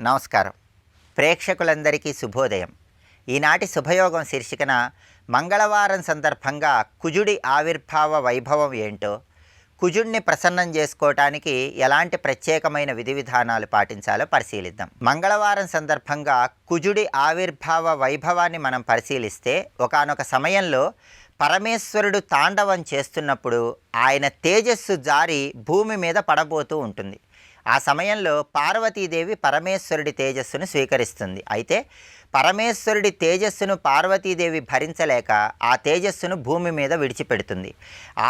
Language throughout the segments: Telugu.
నమస్కారం. ప్రేక్షకులందరికీ శుభోదయం. ఈనాటి శుభయోగం శీర్షికన మంగళవారం సందర్భంగా కుజుడి ఆవిర్భావ వైభవం ఏంటో, కుజుడిని ప్రసన్నం చేసుకోవటానికి ఎలాంటి ప్రత్యేకమైన విధి విధానాలు పాటించాలో పరిశీలిద్దాం. మంగళవారం సందర్భంగా కుజుడి ఆవిర్భావ వైభవాన్ని మనం పరిశీలిస్తే, ఒకానొక సమయంలో పరమేశ్వరుడు తాండవం చేస్తున్నప్పుడు ఆయన తేజస్సు జారి భూమి మీద పడబోతూ ఉంటుంది. ఆ సమయంలో పార్వతీదేవి పరమేశ్వరుడి తేజస్సును స్వీకరిస్తుంది. అయితే పరమేశ్వరుడి తేజస్సును పార్వతీదేవి భరించలేక ఆ తేజస్సును భూమి మీద విడిచిపెడుతుంది.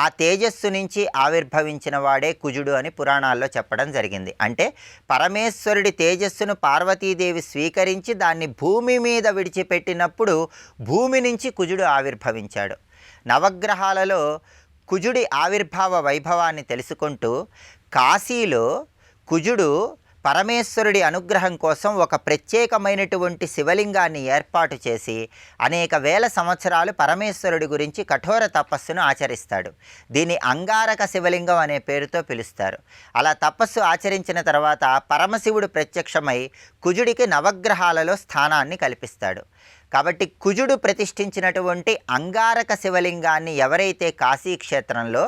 ఆ తేజస్సు నుంచి ఆవిర్భవించిన వాడే కుజుడు అని పురాణాల్లో చెప్పడం జరిగింది. అంటే పరమేశ్వరుడి తేజస్సును పార్వతీదేవి స్వీకరించి దాన్ని భూమి మీద విడిచిపెట్టినప్పుడు భూమి నుంచి కుజుడు ఆవిర్భవించాడు. నవగ్రహాలలో కుజుడి ఆవిర్భావ వైభవాన్ని తెలుసుకుంటూ కాశీలో కుజుడు పరమేశ్వరుడి అనుగ్రహం కోసం ఒక ప్రత్యేకమైనటువంటి శివలింగాన్ని ఏర్పాటు చేసి అనేక వేల సంవత్సరాలు పరమేశ్వరుడి గురించి కఠోర తపస్సును ఆచరిస్తాడు. దీన్ని అంగారక శివలింగం అనే పేరుతో పిలుస్తారు. అలా తపస్సు ఆచరించిన తర్వాత పరమశివుడు ప్రత్యక్షమై కుజుడికి నవగ్రహాలలో స్థానాన్ని కల్పిస్తాడు. కాబట్టి కుజుడు ప్రతిష్ఠించినటువంటి అంగారక శివలింగాన్ని ఎవరైతే కాశీక్షేత్రంలో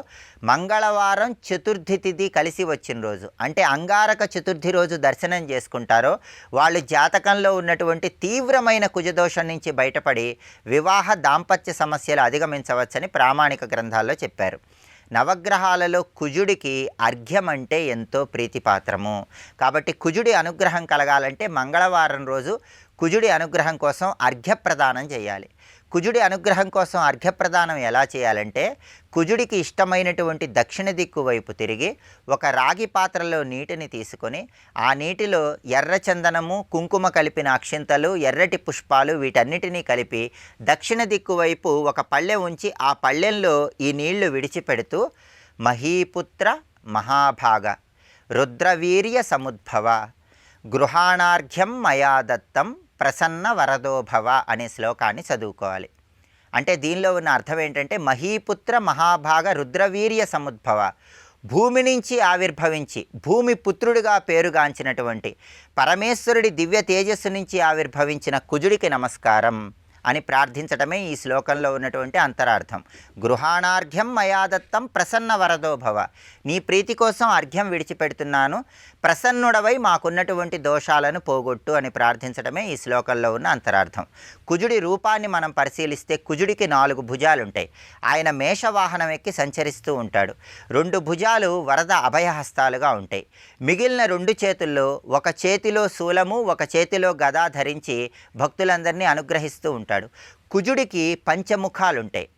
మంగళవారం చతుర్థి తిథి కలిసి వచ్చిన రోజు, అంటే అంగారక చతుర్థి రోజు దర్శనం చేసుకుంటారో వాళ్ళు జాతకంలో ఉన్నటువంటి తీవ్రమైన కుజదోషం నుంచి బయటపడి వివాహ దాంపత్య సమస్యలు అధిగమించవచ్చని ప్రామాణిక గ్రంథాల్లో చెప్పారు. నవగ్రహాలలో కుజుడికి అర్ఘ్యం అంటే ఎంతో ప్రీతిపాత్రము. కాబట్టి కుజుడి అనుగ్రహం కలగాలంటే మంగళవారం రోజు కుజుడి అనుగ్రహం కోసం అర్ఘ్యప్రదానం చేయాలి. కుజుడి అనుగ్రహం కోసం అర్ఘ్యప్రదానం ఎలా చేయాలంటే, కుజుడికి ఇష్టమైనటువంటి దక్షిణ దిక్కు వైపు తిరిగి ఒక రాగి పాత్రలో నీటిని తీసుకొని ఆ నీటిలో ఎర్రచందనము, కుంకుమ కలిపిన అక్షింతలు, ఎర్రటి పుష్పాలు వీటన్నిటినీ కలిపి దక్షిణ దిక్కు వైపు ఒక పళ్ళె ఉంచి ఆ పళ్ళెంలో ఈ నీళ్లు విడిచిపెడుతూ మహీపుత్ర మహాభాగ రుద్రవీర్య సముద్భవ గృహాణార్ఘ్యం మయా దత్తం ప్రసన్న వరదోభవ అనే శ్లోకాన్ని చదువుకోవాలి. అంటే దీనిలో ఉన్న అర్థం ఏంటంటే, మహీపుత్ర మహాభాగ రుద్రవీర్య సముద్భవ, భూమి నుంచి ఆవిర్భవించి భూమి పుత్రుడిగా పేరుగాంచినటువంటి పరమేశ్వరుడి దివ్య తేజస్సు నుంచి ఆవిర్భవించిన కుజుడికి నమస్కారం అని ప్రార్థించడమే ఈ శ్లోకంలో ఉన్నటువంటి అంతరార్థం. గృహాణార్ఘ్యం మయాదత్తం ప్రసన్న వరదోభవ, నీ ప్రీతి కోసం అర్ఘ్యం విడిచిపెడుతున్నాను, ప్రసన్నుడవై మాకున్నటువంటి దోషాలను పోగొట్టు అని ప్రార్థించడమే ఈ శ్లోకంలో ఉన్న అంతరార్థం. కుజుడి రూపాన్ని మనం పరిశీలిస్తే కుజుడికి 4 భుజాలుంటాయి. ఆయన మేషవాహనం ఎక్కి సంచరిస్తూ ఉంటాడు. 2 భుజాలు వరద అభయహస్తాలుగా ఉంటాయి. మిగిలిన 2 చేతుల్లో ఒక చేతిలో శూలము, ఒక చేతిలో గదా ధరించి భక్తులందరినీ అనుగ్రహిస్తూ ఉంటాడు. కుజుడికి పంచముఖాలుంటాయి.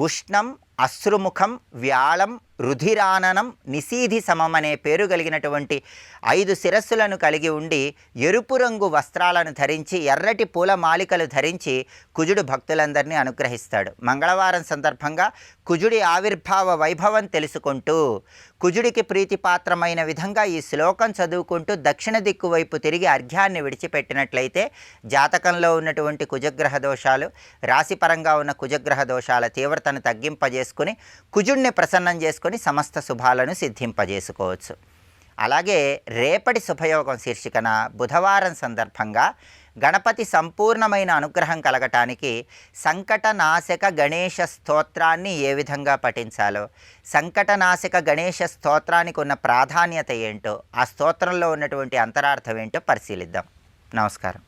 ఉష్ణం, అశ్రుముఖం, వ్యాళం, రుధిరాననం, నిశీధి సమం అనే పేరు కలిగినటువంటి 5 శిరస్సులను కలిగి ఉండి ఎరుపు రంగు వస్త్రాలను ధరించి ఎర్రటి పూల మాలికలు ధరించి కుజుడు భక్తులందరినీ అనుగ్రహిస్తాడు. మంగళవారం సందర్భంగా కుజుడి ఆవిర్భావ వైభవం తెలుసుకుంటూ కుజుడికి ప్రీతిపాత్రమైన విధంగా ఈ శ్లోకం చదువుకుంటూ దక్షిణ దిక్కు వైపు తిరిగి అర్ఘ్యాన్ని విడిచిపెట్టినట్లయితే జాతకంలో ఉన్నటువంటి కుజగ్రహ దోషాలు, రాశిపరంగా ఉన్న కుజగ్రహ దోషాల తీవ్రతను తగ్గింపజేసుకుని కుజుడిని ప్రసన్నం చేసుకుని సమస్త శుభాలను సిద్ధింపజేసుకోవచ్చు. అలాగే రేపటి శుభయోగం శీర్షికన బుధవారం సందర్భంగా గణపతి సంపూర్ణమైన అనుగ్రహం కలగటానికి సంకటనాశక గణేష స్తోత్రాన్ని ఏ విధంగా పఠించాలో, సంకటనాశక గణేష స్తోత్రానికి ఉన్న ప్రాధాన్యత ఏంటో, ఆ స్తోత్రంలో ఉన్నటువంటి అంతరార్థం ఏంటో పరిశీలిద్దాం. నమస్కారం.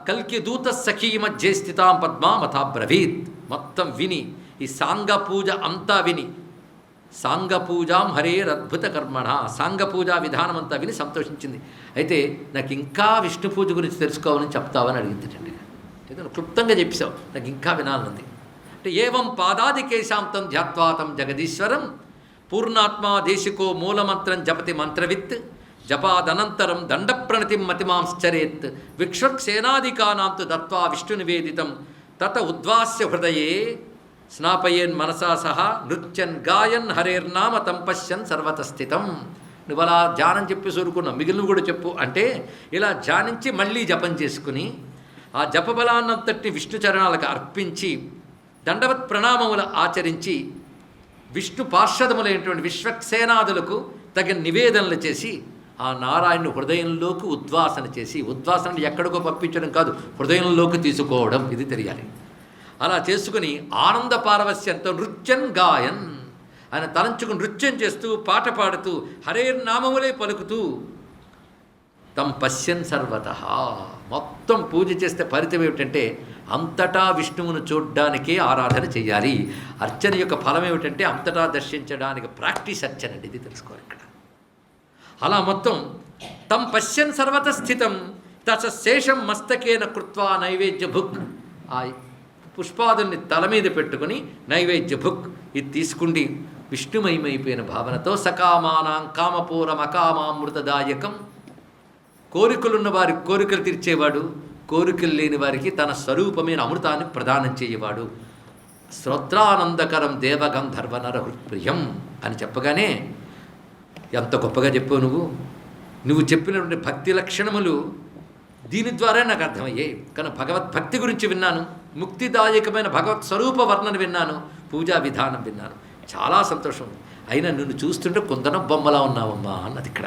కల్కి దూత సఖీ మధ్య స్థితాం పద్మామథ బ్రవీత్. మొత్తం విని ఈ సాంగ పూజ అంతా విని, సాంగ పూజాం హరేరద్భుత కర్మణ, సాంగ పూజా విధానం అంతా విని సంతోషించింది. అయితే నాకు ఇంకా విష్ణు పూజ గురించి తెలుసుకోవాలని చెప్తావని అడిగింది. అయితే క్లుప్తంగా చెప్పేశావు, నాకు ఇంకా వినాలనుంది. అంటే ఏవం పాదాది కేశాంతం ధ్యాత్వాతం జగదీశ్వరం పూర్ణాత్మా దేశికో మూలమంత్రం జపతి మంత్రవిత్ జపాదనంతరం దండప్రణతిం మతిమాంశ్చరేత్ విక్ష్వక్సేనాదికానాంతు దత్వా విష్ణు నివేదితం తత ఉద్వాస్య హృదయే స్నాపయేన్ మనసా సహా నృత్యన్ గాయన్ హరేర్నామ తం పశ్యన్ సర్వతస్థితం. నువ్వు అలా ధ్యానం చెప్పి సూరుకున్నావు, మిగిలిన కూడా చెప్పు అంటే ఇలా ధ్యానించి మళ్ళీ జపం చేసుకుని ఆ జపబలాన్నంతటి విష్ణు చరణాలకు అర్పించి దండవత్ ప్రణామములు ఆచరించి విష్ణు పార్షదములైనటువంటి విశ్వక్సేనాదులకు తగిన నివేదనలు చేసి ఆ నారాయణుని హృదయంలోకి ఉద్వాసన చేసి, ఉద్వాసన ఎక్కడికో పంపించడం కాదు, హృదయంలోకి తీసుకోవడం, ఇది తెలియాలి. అలా చేసుకుని ఆనంద పారవస్యంతో నృత్యన్ గాయన్ ఆయన తలంచుకుని నృత్యం చేస్తూ పాట పాడుతూ హరేర్నామములే పలుకుతూ తం పశ్యన్ సర్వతః. మొత్తం పూజ చేస్తే ఫలితం ఏమిటంటే అంతటా విష్ణువును చూడ్డానికే ఆరాధన చేయాలి. అర్చన యొక్క ఫలం ఏమిటంటే అంతటా దర్శించడానికి ప్రాక్టీస్ అర్చన అండి, ఇది తెలుసుకోవాలి ఇక్కడ. అలా మొత్తం తం పశ్యన్ సర్వత స్థితం తస శేషం మస్తకేన కృత్వా నైవేద్య భుక్. ఆ పుష్పాదుల్ని తల మీద పెట్టుకుని నైవేద్య భుక్ ఇది తీసుకుండి విష్ణుమయమైపోయిన భావనతో సకామానాం కామపూరం అకామామృతదాయకం. కోరికలున్న వారికి కోరికలు తీర్చేవాడు, కోరికలు లేని వారికి తన స్వరూపమైన అమృతాన్ని ప్రదానం చేయవాడు. శ్రోత్రానందకరం దేవగంధర్వ నరహృత్ప్రియం అని చెప్పగానే ఎంత గొప్పగా చెప్పావు నువ్వు చెప్పినటువంటి భక్తి లక్షణములు దీని ద్వారా నాకు అర్థమయ్యాయి. కానీ భగవద్భక్తి గురించి విన్నాను, ముక్తిదాయకమైన భగవత్ స్వరూప వర్ణన విన్నాను, పూజా విధానం విన్నాను, చాలా సంతోషం. అయినా నిన్ను చూస్తుంటే కొందన బొమ్మలా ఉన్నావమ్మా అన్నది ఇక్కడ.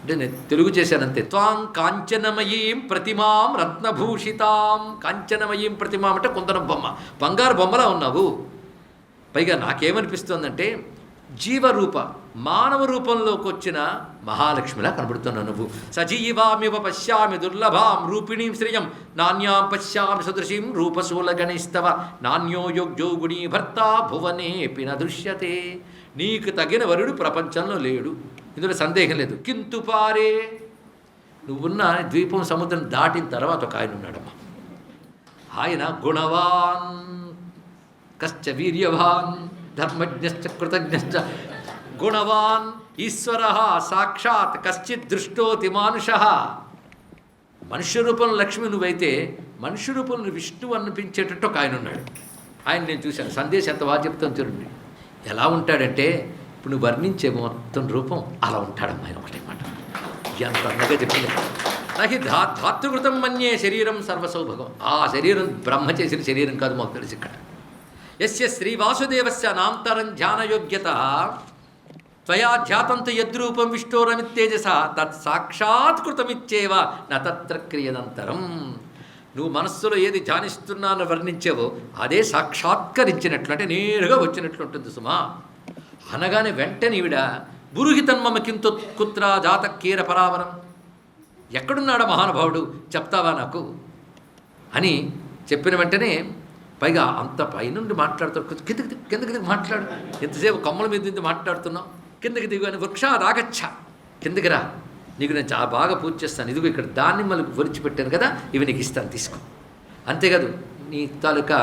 అంటే నేను తెలుగు చేశానంతే. త్వాం కాంచనమయీం ప్రతిమాం రత్నభూషితాం. కాంచనమయీం ప్రతిమాం అంటే కొందన బొమ్మ, బంగారు బొమ్మలా ఉన్నావు. పైగా నాకేమనిపిస్తోందంటే జీవరూప మానవ రూపంలోకి వచ్చిన మహాలక్ష్మిలా కనబడుతున్నావు నువ్వు. సజీవామివ పశ్యామి దుర్లభాం రూపిణీం శ్రియం నాణ్యాం పశ్యామి సదృశీం రూపశూలగణైస్తవ నాణ్యో యోగ్యో గుణీ భర్త భువనేపి న దృశ్యతే. నీకు తగిన వరుడు ప్రపంచంలో లేడు, ఇందులో సందేహం లేదు. కింతు పారే నువ్వున్న ద్వీపం సముద్రం దాటిన తర్వాత ఒక ఆయన ఉన్నాడమ్మా. ఆయన గుణవాన్ కశ్చ వీర్యవాన్ ధర్మజ్ఞశ్చ కృతజ్ఞశ్చ. గుణవాన్ ఈశ్వర సాక్షాత్ కశ్చిత్ దృష్టోతి మానుష. మనుష్య రూపంలో లక్ష్మి నువ్వైతే మనుష్య రూపంలో విష్ణువు అనిపించేటట్టు ఒక ఆయన ఉన్నాడు. ఆయన నేను చూశాను. సందేశం ఎంత బాగా చెప్తాను చూడండి. ఎలా ఉంటాడంటే ఇప్పుడు నువ్వు వర్ణించే మొత్తం రూపం అలా ఉంటాడమ్మా. ఆయన ఒకటే మాట ఎంత అందంగా చెప్పింది. నాకు ధాతృకృతం మన్యే శరీరం సర్వసౌభగం. ఆ శరీరం బ్రహ్మ చేసిన శరీరం కాదు, మాకు తెలుసు ఇక్కడ. యస్య శ్రీవాసుదేవస్య నాంతరం ధ్యానయోగ్యత త్వయా ధ్యాతంతు యద్రూపం విష్ణోరమిత్తేజస తత్ సాక్షాత్కృతమిచ్చేవ న తత్ర క్రియనంతరం. నువ్వు మనస్సులో ఏది ధ్యానిస్తున్నానో వర్ణించావో అదే సాక్షాత్కరించినట్లు, అంటే నేరుగా వచ్చినట్లు ఉంటుంది సుమా. అనగానే వెంటనే ఈవిడ బురుహితన్మమ కింతో కుత్ర జాత కీర పరావరం. ఎక్కడున్నాడా మహానుభావుడు చెప్తావా నాకు అని చెప్పిన వెంటనే పైగా అంత పైనుండి మాట్లాడుతాడు. కిందకి మాట్లాడు, ఎంతసేపు కమ్మల మీద నుంచి మాట్లాడుతున్నావు, కిందకి దిగు అని. వృక్ష రాగచ్చ, కిందకి రా, నీకు నేను చాలా బాగా పూజ చేస్తాను, ఇదిగో ఇక్కడ దానిమ్మలు ఒలిచిపెట్టాను కదా, ఇవి నీకు ఇస్తాను, తీసుకో. అంతేకాదు నీ తాలూకా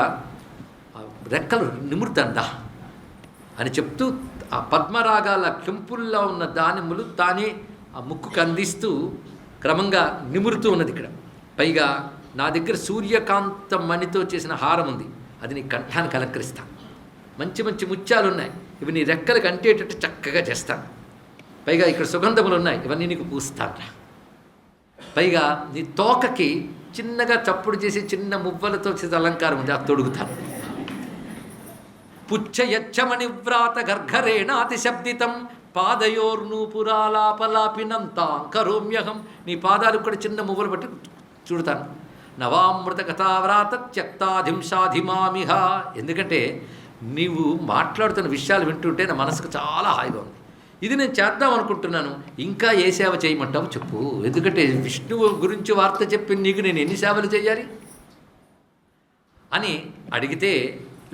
రెక్కలు నిమురుతండా అని చెప్తూ ఆ పద్మరాగాల కెంపుల్లో ఉన్న దానిమ్మలు తానే ఆ ముక్కుకు అందిస్తూ క్రమంగా నిమురుతూ ఉన్నది ఇక్కడ. పైగా నా దగ్గర సూర్యకాంత మణితో చేసిన హారం ఉంది, అది నీ కంఠానికి అలంకరిస్తాను. మంచి మంచి ముత్యాలు ఉన్నాయి, ఇవి నీ రెక్కలకు అంటేటట్టు చక్కగా చేస్తాను. పైగా ఇక్కడ సుగంధములు ఉన్నాయి, ఇవన్నీ నీకు పూస్తాను. పైగా నీ తోకకి చిన్నగా చప్పుడు చేసి చిన్న మువ్వలతో చేసే అలంకారం ఉంది, అది తొడుగుతాను. పుచ్చయచ్చమణివ్రాత గర్ఘరేణాతిశబ్దితం పాదయోర్నూపురాలాపలాపినంతాం కరోమ్యహం. నీ పాదాలకు కూడా చిన్న మువ్వలు బట్టి చూడతాను. నవామృత కథావ్రాత త్యక్తాధింసాధిమామిహ. ఎందుకంటే నీవు మాట్లాడుతున్న విషయాలు వింటుంటే నా మనసుకు చాలా హాయిగా ఉంది. ఇది నేను చేద్దాం అనుకుంటున్నాను, ఇంకా ఏ సేవ చేయమంటావు చెప్పు. ఎందుకంటే విష్ణువు గురించి వార్త చెప్పి నీకు నేను ఎన్ని సేవలు చేయాలి అని అడిగితే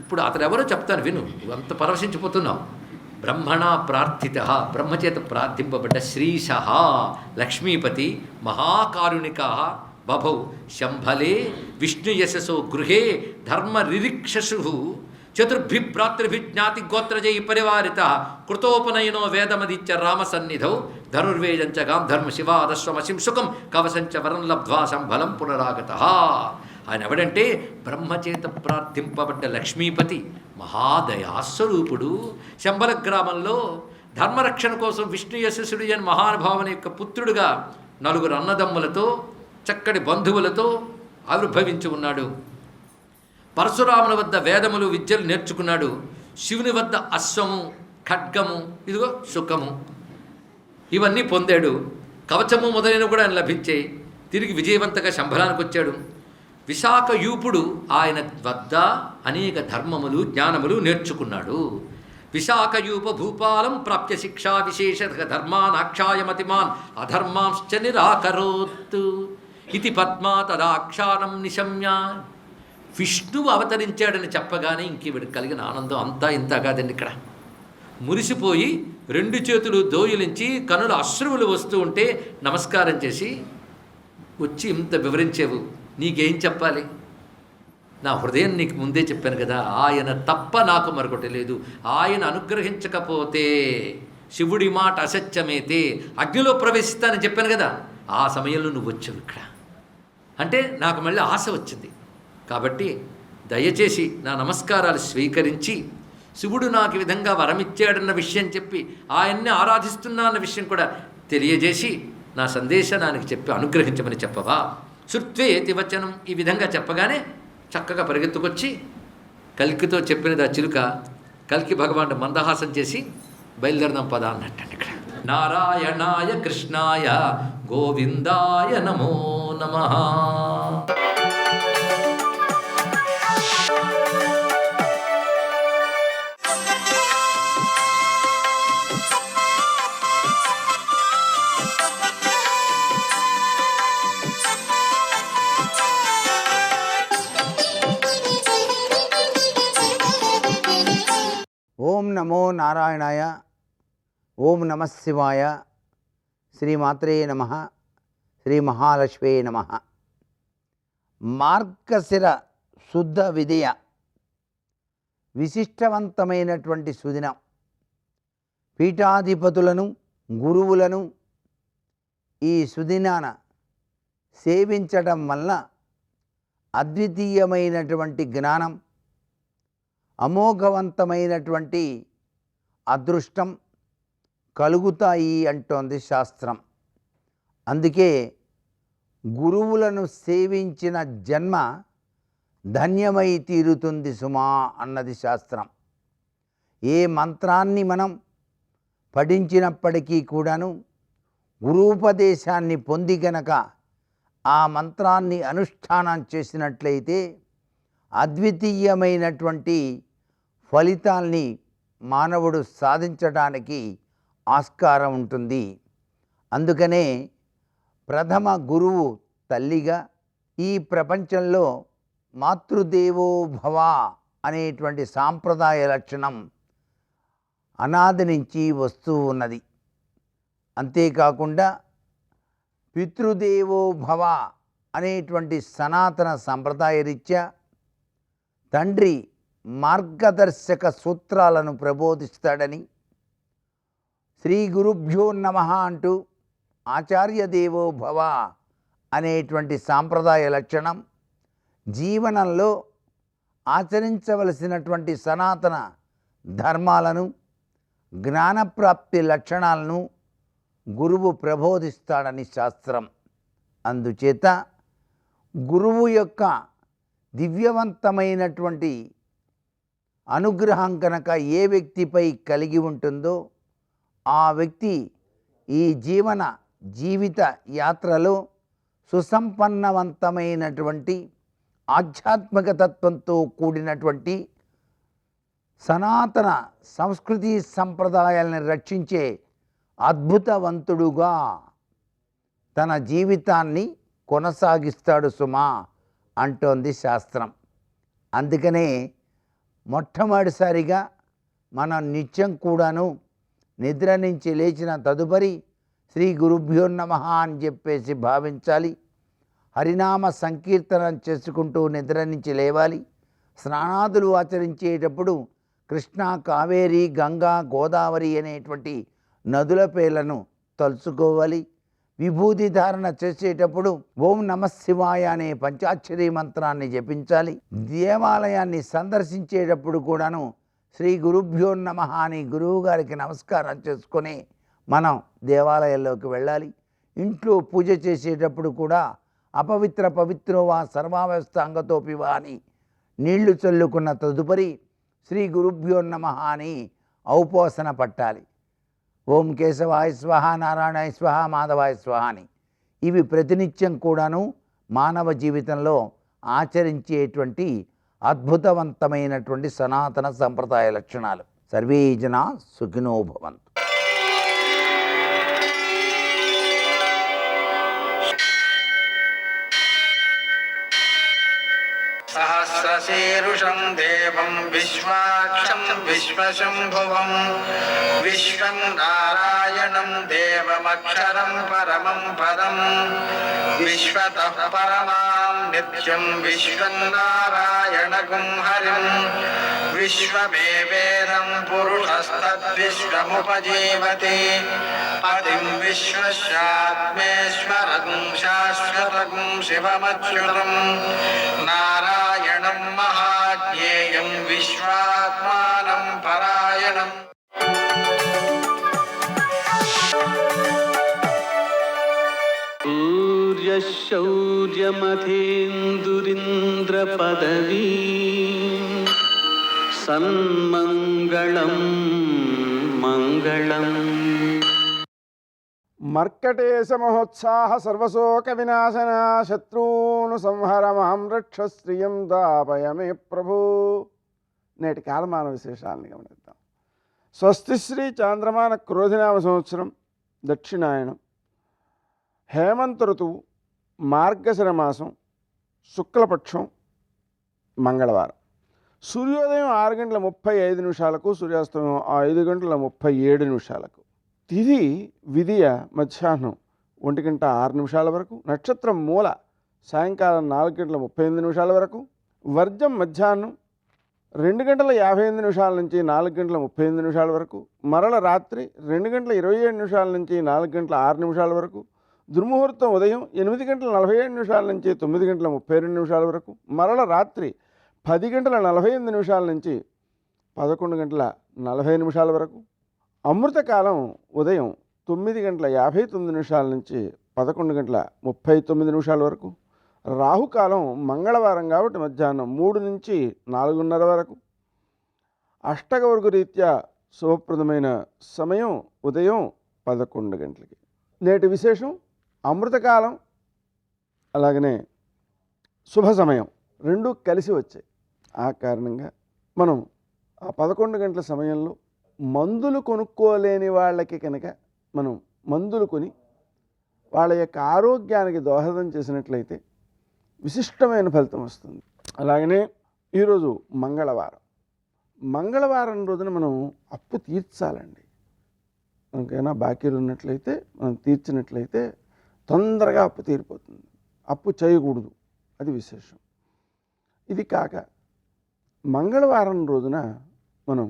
ఇప్పుడు అతను ఎవరో చెప్తాను విను. నువ్వు అంత పరవశించిపోతున్నావు. బ్రహ్మణ ప్రార్థిత, బ్రహ్మచేత ప్రార్థింపబడ్డ శ్రీశ లక్ష్మీపతి మహాకారుణిక బభౌ శంభలే విష్ణుయశసో గృహే ధర్మరిరిక్షసు చతుర్భి భ్రాతృభిజ్ఞాతి గోత్రజై పరివారిత కృతోపనయనో వేదమదిత్య రామసన్నిధౌ ధనుర్వేదంచ గాంధర్మ శివాదశ్వమశిం సుఖం కవసంచ వరం లబ్ధ్వా సంబలం పునరాగత. ఆయన ఎవడంటే బ్రహ్మచేత ప్రార్థింపబడ్డ లక్ష్మీపతి మహాదయాస్వరూపుడు. శంబల గ్రామంలో ధర్మరక్షణ కోసం విష్ణు యశస్సుడు అని మహానుభావుని యొక్క పుత్రుడుగా 4 అన్నదమ్ములతో చక్కటి బంధువులతో ఆవిర్భవించి ఉన్నాడు. పరశురాముని వద్ద వేదములు విద్యలు నేర్చుకున్నాడు. శివుని వద్ద అశ్వము, ఖడ్గము, ఇదిగో సుఖము ఇవన్నీ పొందాడు. కవచము మొదలైనవి కూడా ఆయన లభించాయి. తిరిగి విజయవంతంగా శంభరానికి వచ్చాడు. విశాఖ యూపుడు ఆయన వద్ద అనేక ధర్మములు జ్ఞానములు నేర్చుకున్నాడు. విశాఖయూప భూపాలం ప్రాప్య శిక్షా విశేష ధర్మాన్ ఆక్షాయమతిమాన్ అధర్మాంశ్చ నిరాకరోత్ ఇది పద్మా తదాక్షారం నిశమ్య. విష్ణువు అవతరించాడని చెప్పగానే ఇంక వీడికి కలిగిన ఆనందం అంతా ఇంత కాదండి. ఇక్కడ మురిసిపోయి 2 చేతులు దోయిలించి కనుల అశ్రువులు వస్తూ ఉంటే నమస్కారం చేసి, వచ్చి ఇంత వివరించేవు, నీకేం చెప్పాలి? నా హృదయం నీకు ముందే చెప్పాను కదా, ఆయన తప్ప నాకు మరొకటి లేదు. ఆయన అనుగ్రహించకపోతే శివుడి మాట అసత్యమైతే అగ్నిలో ప్రవేశిస్తానని చెప్పాను కదా, ఆ సమయంలో నువ్వు వచ్చావు ఇక్కడ అంటే నాకు మళ్ళీ ఆశ వచ్చింది. కాబట్టి దయచేసి నా నమస్కారాలు స్వీకరించి శివుడు నాకు ఈ విధంగా వరమిచ్చాడన్న విషయం చెప్పి ఆయన్ని ఆరాధిస్తున్నా అన్న విషయం కూడా తెలియజేసి నా సందేశానికి చెప్పి అనుగ్రహించమని చెప్పవా? శృత్వేతి వచనం ఈ విధంగా చెప్పగానే చక్కగా పరిగెత్తుకొచ్చి కల్కితో చెప్పినది ఆ చిలుక. కల్కి భగవానుడు మందహాసం చేసి బయలుదేరదాం పద అన్నట్టండి. ఇక్కడ నారాయణాయ కృష్ణాయ గోవిందాయ నమో నమః. ఓం నమో నారాయణాయ. ఓం నమః శివాయ. శ్రీమాత్రే నమః. శ్రీ మహాలక్ష్మీ నమః. మార్గశిర శుద్ధ విధియ విశిష్టవంతమైనటువంటి సుదినం. పీఠాధిపతులను గురువులను ఈ సుదినాన సేవించడం వల్ల అద్వితీయమైనటువంటి జ్ఞానం, అమోఘవంతమైనటువంటి అదృష్టం కలుగుతాయి అంటోంది శాస్త్రం. అందుకే గురువులను సేవించిన జన్మ ధన్యమై తీరుతుంది సుమా అన్నది శాస్త్రం. ఏ మంత్రాన్ని మనం పఠించినప్పటికీ కూడాను గురూపదేశాన్ని పొంది గనక ఆ మంత్రాన్ని అనుష్ఠానం చేసినట్లయితే అద్వితీయమైనటువంటి ఫలితాల్ని మానవుడు సాధించడానికి ఆస్కారం ఉంటుంది. అందుకనే ప్రథమ గురువు తల్లిగా ఈ ప్రపంచంలో మాతృదేవో భవ అనేటువంటి సాంప్రదాయ లక్షణం అనాది నుంచి వస్తూ ఉన్నది. అంతేకాకుండా పితృదేవో భవ అనేటువంటి సనాతన సంప్రదాయ రీత్యా తండ్రి మార్గదర్శక సూత్రాలను ప్రబోధిస్తాడని, శ్రీ గురుభ్యో నమః అంటూ ఆచార్య దేవో భవ అనేటువంటి సాంప్రదాయ లక్షణం జీవనంలో ఆచరించవలసినటువంటి సనాతన ధర్మాలను, జ్ఞానప్రాప్తి లక్షణాలను గురువు ప్రబోధిస్తాడని శాస్త్రం. అందుచేత గురువు యొక్క దివ్యవంతమైనటువంటి అనుగ్రహం కనుక ఏ వ్యక్తిపై కలిగి ఉంటుందో ఆ వ్యక్తి ఈ జీవిత యాత్రలో సుసంపన్నవంతమైనటువంటి ఆధ్యాత్మిక తత్వంతో కూడినటువంటి సనాతన సంస్కృతి సంప్రదాయాలను రక్షించే అద్భుతవంతుడుగా తన జీవితాన్ని కొనసాగిస్తాడు సుమా అంటోంది శాస్త్రం. అందుకనే మొట్టమొదటిసారిగా మనం నిత్యం కూడాను నిద్ర నుంచి లేచిన తదుపరి శ్రీ గురుభ్యో నమః అని చెప్పేసి భావించాలి. హరినామ సంకీర్తనం చేసుకుంటూ నిద్ర నుంచి లేవాలి. స్నానాదులు ఆచరించేటప్పుడు కృష్ణ, కావేరి, గంగా, గోదావరి అనేటువంటి నదుల పేర్లను తలుచుకోవాలి. విభూతి ధారణ చేసేటప్పుడు ఓం నమః శివాయ అనే పంచాక్షరీ మంత్రాన్ని జపించాలి. దేవాలయాన్ని సందర్శించేటప్పుడు కూడాను శ్రీ గురుభ్యో నమః అని గురువు గారికి నమస్కారం చేసుకొని మనం దేవాలయంలోకి వెళ్ళాలి. ఇంట్లో పూజ చేసేటప్పుడు కూడా అపవిత్ర పవిత్రో వా సర్వావస్థ అంగతోపివా అని నీళ్లు చల్లుకున్న తదుపరి శ్రీ గురుభ్యో నమః అని ఔపోసన పట్టాలి. ఓం కేశవాయ స్వహ, నారాయణాయ స్వహ, మాధవాయ స్వహ అని. ఇవి ప్రతినిత్యం కూడాను మానవ జీవితంలో ఆచరించేటువంటి అద్భుతవంతమైనటువంటి సనాతన సంప్రదాయ లక్షణాలు. సర్వే జనా సుఖినో భవంతు. सहस्रशीर्षं देवं विश्वाक्षं विश्वशम्भुवं विश्वं नारायणं देवमक्षरं परमं पदं विश्वतः परमां नित्यं विश्वं नारायणगुं हरिं विश्वमेवेदं पुरुषस्तद्विश्वमुपजीवति पतिं विश्वस्यात्मेश्वरगुं शाश्वतगुं शिवमच्युतं नारायणं महाज्ञेयं विश्वात्मानं परायणम् सूर्यशौर्यमथेन्दुरिन्द्रपदवी सन्मङ्गलं मङ्गलम् మర్కటేశ మహోత్సాహ సర్వశోక వినాశన శత్రూను సంహర మహం రక్ష శ్రియం దాపయమే ప్రభు. నేటి కాలమాన విశేషాలను గమనిద్దాం. స్వస్తి శ్రీ చాంద్రమాన క్రోధినామ సంవత్సరం, దక్షిణాయనం, హేమంత ఋతువు, మార్గశిర మాసం, శుక్లపక్షం, మంగళవారం. సూర్యోదయం 6:35 సూర్యాస్తమయం 5:37. తిథి విధియ మధ్యాహ్నం 1:06 వరకు. నక్షత్రం మూల సాయంకాలం 4:38 వరకు. వర్జం మధ్యాహ్నం 2:58 నుంచి 4:35 వరకు. మరల రాత్రి 2:27 నుంచి 4:06 వరకు. దుర్ముహూర్తం ఉదయం 8:47 నుంచి 9:32 వరకు. మరల రాత్రి 10:48 నుంచి 11:40 వరకు. అమృతకాలం ఉదయం 9:59 నుంచి 11:39 వరకు. రాహుకాలం మంగళవారం కాబట్టి మధ్యాహ్నం 3 నుంచి 4:30 వరకు. అష్టగవర్గ రీత్యా శుభప్రదమైన సమయం ఉదయం 11 గంటలకి. నేటి విశేషం అమృతకాలం అలాగనే శుభ సమయం రెండూ కలిసి వచ్చాయి. ఆ కారణంగా మనం ఆ 11 గంటల సమయంలో మందులు కొనుక్కోలేని వాళ్ళకి కనుక మనం మందులు కొని వాళ్ళ యొక్క ఆరోగ్యానికి దోహదం చేసినట్లయితే విశిష్టమైన ఫలితం వస్తుంది. అలాగనే ఈరోజు మంగళవారం రోజున మనం అప్పు తీర్చాలండి. మనకైనా బాకీలు ఉన్నట్లయితే మనం తీర్చినట్లయితే తొందరగా అప్పు తీరిపోతుంది. అప్పు చేయకూడదు, అది విశేషం. ఇది కాక మంగళవారం రోజున మనం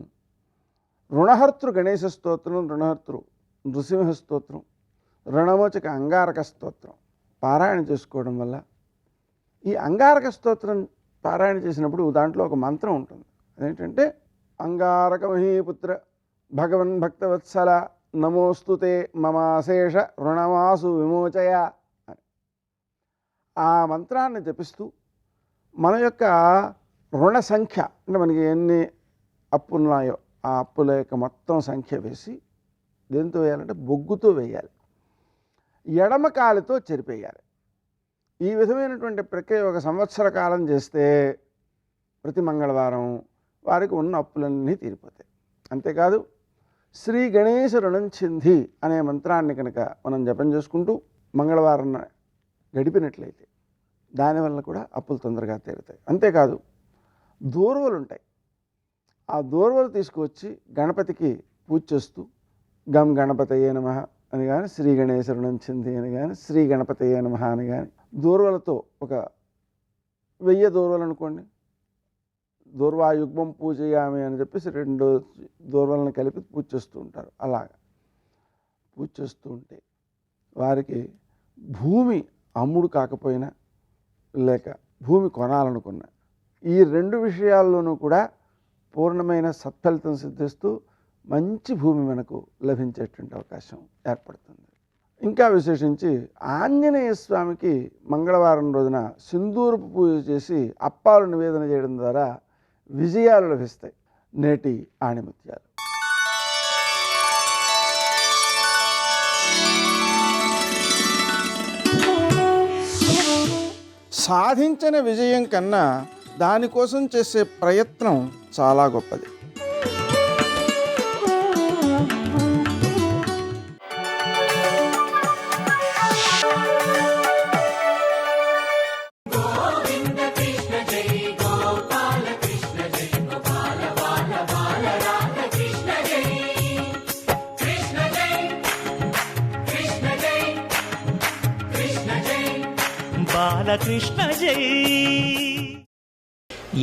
రుణహర్తృ గణేశ స్తోత్రం, రుణహర్తృ నృసింహ స్తోత్రం, రుణమోచక అంగారక స్తోత్రం పారాయణ చేసుకోవడం వల్ల, ఈ అంగారక స్తోత్రం పారాయణ చేసినప్పుడు దాంట్లో ఒక మంత్రం ఉంటుంది. అదేంటంటే అంగారక మహీపుత్ర భగవన్ భక్తవత్సల నమోస్తుతే మమాశేష రుణమాసు విమోచయ అని ఆ మంత్రాన్ని జపిస్తూ మన యొక్క రుణ సంఖ్య అంటే మనకి ఎన్ని అప్పులున్నాయో ఆ అప్పుల యొక్క మొత్తం సంఖ్య వేసి దేంతో వేయాలంటే బొగ్గుతో వేయాలి, ఎడమ కాలితో చెరిపేయాలి. ఈ విధమైనటువంటి ప్రక్రియ ఒక సంవత్సర కాలం చేస్తే ప్రతి మంగళవారం వారికి ఉన్న అప్పులన్నీ తీరిపోతాయి. అంతేకాదు శ్రీ గణేశ రుణం చింది అనే మంత్రాన్ని కనుక మనం జపం చేసుకుంటూ మంగళవారం గడిపినట్లయితే దానివల్ల కూడా అప్పులు తొందరగా తీరుతాయి. అంతేకాదు దూర్వలు ఉంటాయి, ఆ దూర్వలు తీసుకువచ్చి గణపతికి పూజ చేస్తూ గం గణపతయే నమః అని కానీ, శ్రీ గణేశ రుణం చింది అని కానీ, శ్రీ గణపతయే నమః అని కానీ, దూర్వలతో ఒక 1000 దూర్వలు అనుకోండి, దూర్వాయుగ్మం పూజయామి అని చెప్పేసి 2 దూర్వలను కలిపి పూజ చేస్తూ ఉంటారు. అలాగా పూజ చేస్తూ ఉంటే వారికి భూమి అమ్ముడు కాకపోయినా లేక భూమి కొనాలనుకున్నా ఈ 2 విషయాల్లోనూ కూడా పూర్ణమైన సత్ఫలితం సిద్ధిస్తూ మంచి భూమి మనకు లభించేటువంటి అవకాశం ఏర్పడుతుంది. ఇంకా విశేషించి ఆంజనేయ స్వామికి మంగళవారం రోజున సింధూరపు పూజ చేసి అప్పాలు నివేదన చేయడం ద్వారా విజయాలు లభిస్తాయి. నేటి ఆణిముత్యాలు. సాధించిన విజయం కన్నా దానికోసం చేసే ప్రయత్నం చాలా గొప్పది. బాలకృష్ణ జై.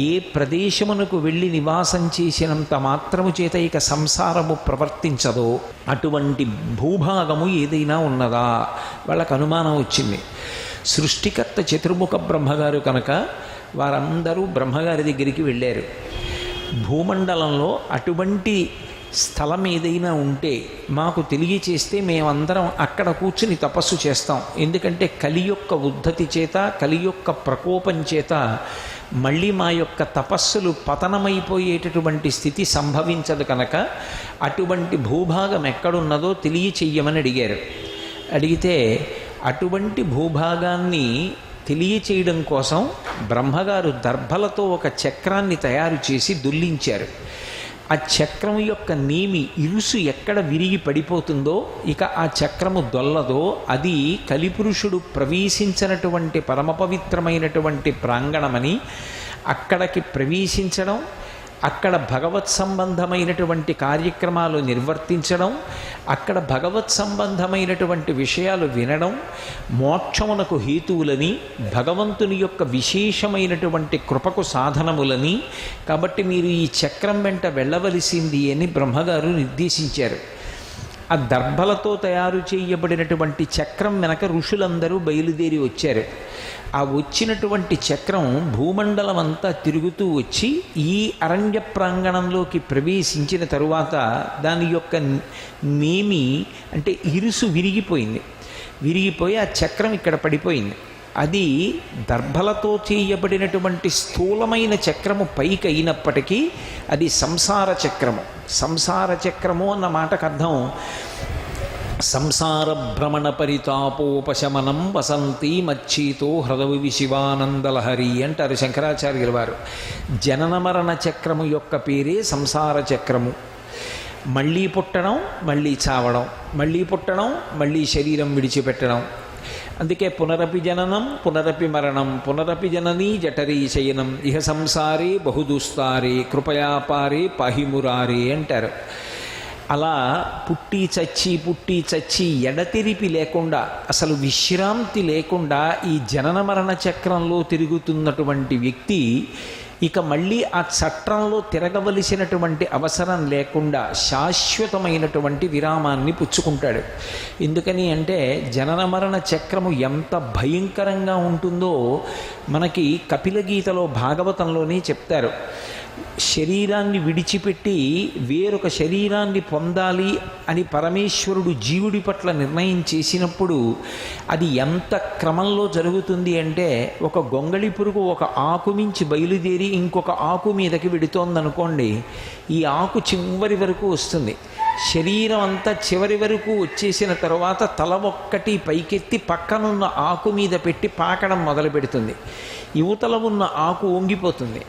ఏ ప్రదేశమునకు వెళ్ళి నివాసం చేసినంత మాత్రము చేత ఇక సంసారము ప్రవర్తించదో అటువంటి భూభాగము ఏదైనా ఉన్నదా? వాళ్ళకు అనుమానం వచ్చింది. సృష్టికర్త చతుర్ముఖ బ్రహ్మగారు కనుక వారందరూ బ్రహ్మగారి దగ్గరికి వెళ్ళారు. భూమండలంలో అటువంటి స్థలం ఏదైనా ఉంటే మాకు తెలియచేస్తే మేమందరం అక్కడ కూర్చుని తపస్సు చేస్తాం. ఎందుకంటే కలి యొక్క ఉద్ధతి చేత, కలి యొక్క ప్రకోపం చేత మళ్ళీ మా యొక్క తపస్సులు పతనమైపోయేటటువంటి స్థితి సంభవించదు కనుక అటువంటి భూభాగం ఎక్కడున్నదో తెలియచెయ్యమని అడిగారు. అడిగితే అటువంటి భూభాగాన్ని తెలియచేయడం కోసం బ్రహ్మగారు దర్భలతో ఒక చక్రాన్ని తయారు చేసి దొల్లించారు. ఆ చక్రం యొక్క నేమి ఇరుసు ఎక్కడ విరిగి పడిపోతుందో ఇక ఆ చక్రము దొల్లదో అది కలిపురుషుడు ప్రవేశించినటువంటి పరమ పవిత్రమైనటువంటి ప్రాంగణమని అక్కడికి ప్రవేశించడం, అక్కడ భగవత్ సంబంధమైనటువంటి కార్యక్రమాలు నిర్వర్తించడం, అక్కడ భగవత్ సంబంధమైనటువంటి విషయాలు వినడం మోక్షమునకు హేతువులని, భగవంతుని యొక్క విశేషమైనటువంటి కృపకు సాధనములని, కాబట్టి మీరు ఈ చక్రం వెంట వెళ్ళవలసింది అని బ్రహ్మగారు నిర్దేశించారు. ఆ దర్భలతో తయారు చేయబడినటువంటి చక్రం వెనక ఋషులందరూ బయలుదేరి వచ్చారు. ఆ వచ్చినటువంటి చక్రం భూమండలం అంతా తిరుగుతూ వచ్చి ఈ అరణ్య ప్రాంగణంలోకి ప్రవేశించిన తరువాత దాని యొక్క నేమి అంటే ఇరుసు విరిగిపోయింది. విరిగిపోయి ఆ చక్రం ఇక్కడ పడిపోయింది. అది దర్భలతో చేయబడినటువంటి స్థూలమైన చక్రము పైకి అయినప్పటికీ అది సంసార చక్రము. సంసార చక్రము అన్న మాటకు అర్థం సంసార భ్రమణ పరితాపోపశమనం వసంతి మచ్చీతో హృదవి శివానందలహరి అంటారు శంకరాచార్యుల వారు. జనన మరణ చక్రము యొక్క పేరే సంసార చక్రము. మళ్ళీ పుట్టడం, మళ్ళీ చావడం, మళ్ళీ పుట్టడం, మళ్ళీ శరీరం విడిచిపెట్టడం. అందుకే పునరపి జననం పునరపి మరణం పునరపి జననీ జఠరీ శయనం ఇహ సంసారే బహుదుస్తారే కృపయాపారే పాహిమురారే అంటారు. అలా పుట్టి చచ్చి ఎడతెరిపి లేకుండా అసలు విశ్రాంతి లేకుండా ఈ జనన మరణ చక్రంలో తిరుగుతున్నటువంటి వ్యక్తి ఇక మళ్ళీ ఆ చట్రంలో తిరగవలసినటువంటి అవసరం లేకుండా శాశ్వతమైనటువంటి విరామాన్ని పుచ్చుకుంటాడు. ఎందుకని అంటే జనన మరణ చక్రము ఎంత భయంకరంగా ఉంటుందో మనకి కపిల గీతలో భాగవతంలోనే చెప్తారు. శరీరాన్ని విడిచిపెట్టి వేరొక శరీరాన్ని పొందాలి అని పరమేశ్వరుడు జీవుడి పట్ల నిర్ణయం చేసినప్పుడు అది ఎంత క్రమంలో జరుగుతుంది అంటే ఒక గొంగళి పురుగు ఒక ఆకు మించి బయలుదేరి ఇంకొక ఆకు మీదకి వెడుతోందనుకోండి, ఈ ఆకు చివరి వరకు వస్తుంది. శరీరం అంతా చివరి వరకు వచ్చేసిన తర్వాత తల ఒక్కటి పైకెత్తి పక్కనున్న ఆకు మీద పెట్టి పాకడం మొదలు పెడుతుంది. యువతల ఉన్న ఆకు వంగిపోతుంది.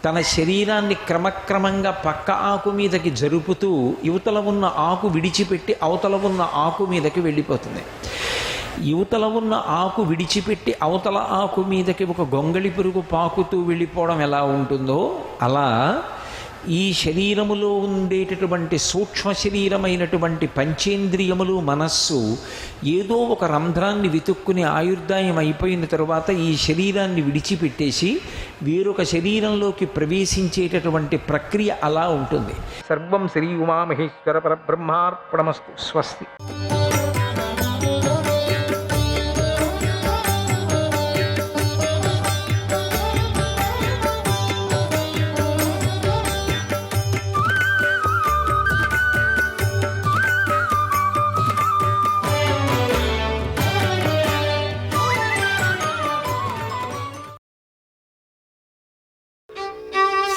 తన శరీరాన్ని క్రమక్రమంగా పక్క ఆకు మీదకి జరుపుతూ యువతల ఉన్న ఆకు విడిచిపెట్టి అవతల ఉన్న ఆకు మీదకి వెళ్ళిపోతుంది. యువతల ఉన్న ఆకు విడిచిపెట్టి అవతల ఆకు మీదకి ఒక గొంగళి పురుగు పాకుతూ వెళ్ళిపోవడం ఎలా ఉంటుందో అలా ఈ శరీరములో ఉండేటటువంటి సూక్ష్మ శరీరమైనటువంటి పంచేంద్రియములు మనస్సు ఏదో ఒక రంధ్రాన్ని వెతుక్కుని ఆయుర్దాయం అయిపోయిన తరువాత ఈ శరీరాన్ని విడిచిపెట్టేసి వేరొక శరీరంలోకి ప్రవేశించేటటువంటి ప్రక్రియ అలా ఉంటుంది. సర్వం శ్రీ ఉమామహేశ్వర పరబ్రహ్మార్పణమస్తు. స్వస్తి.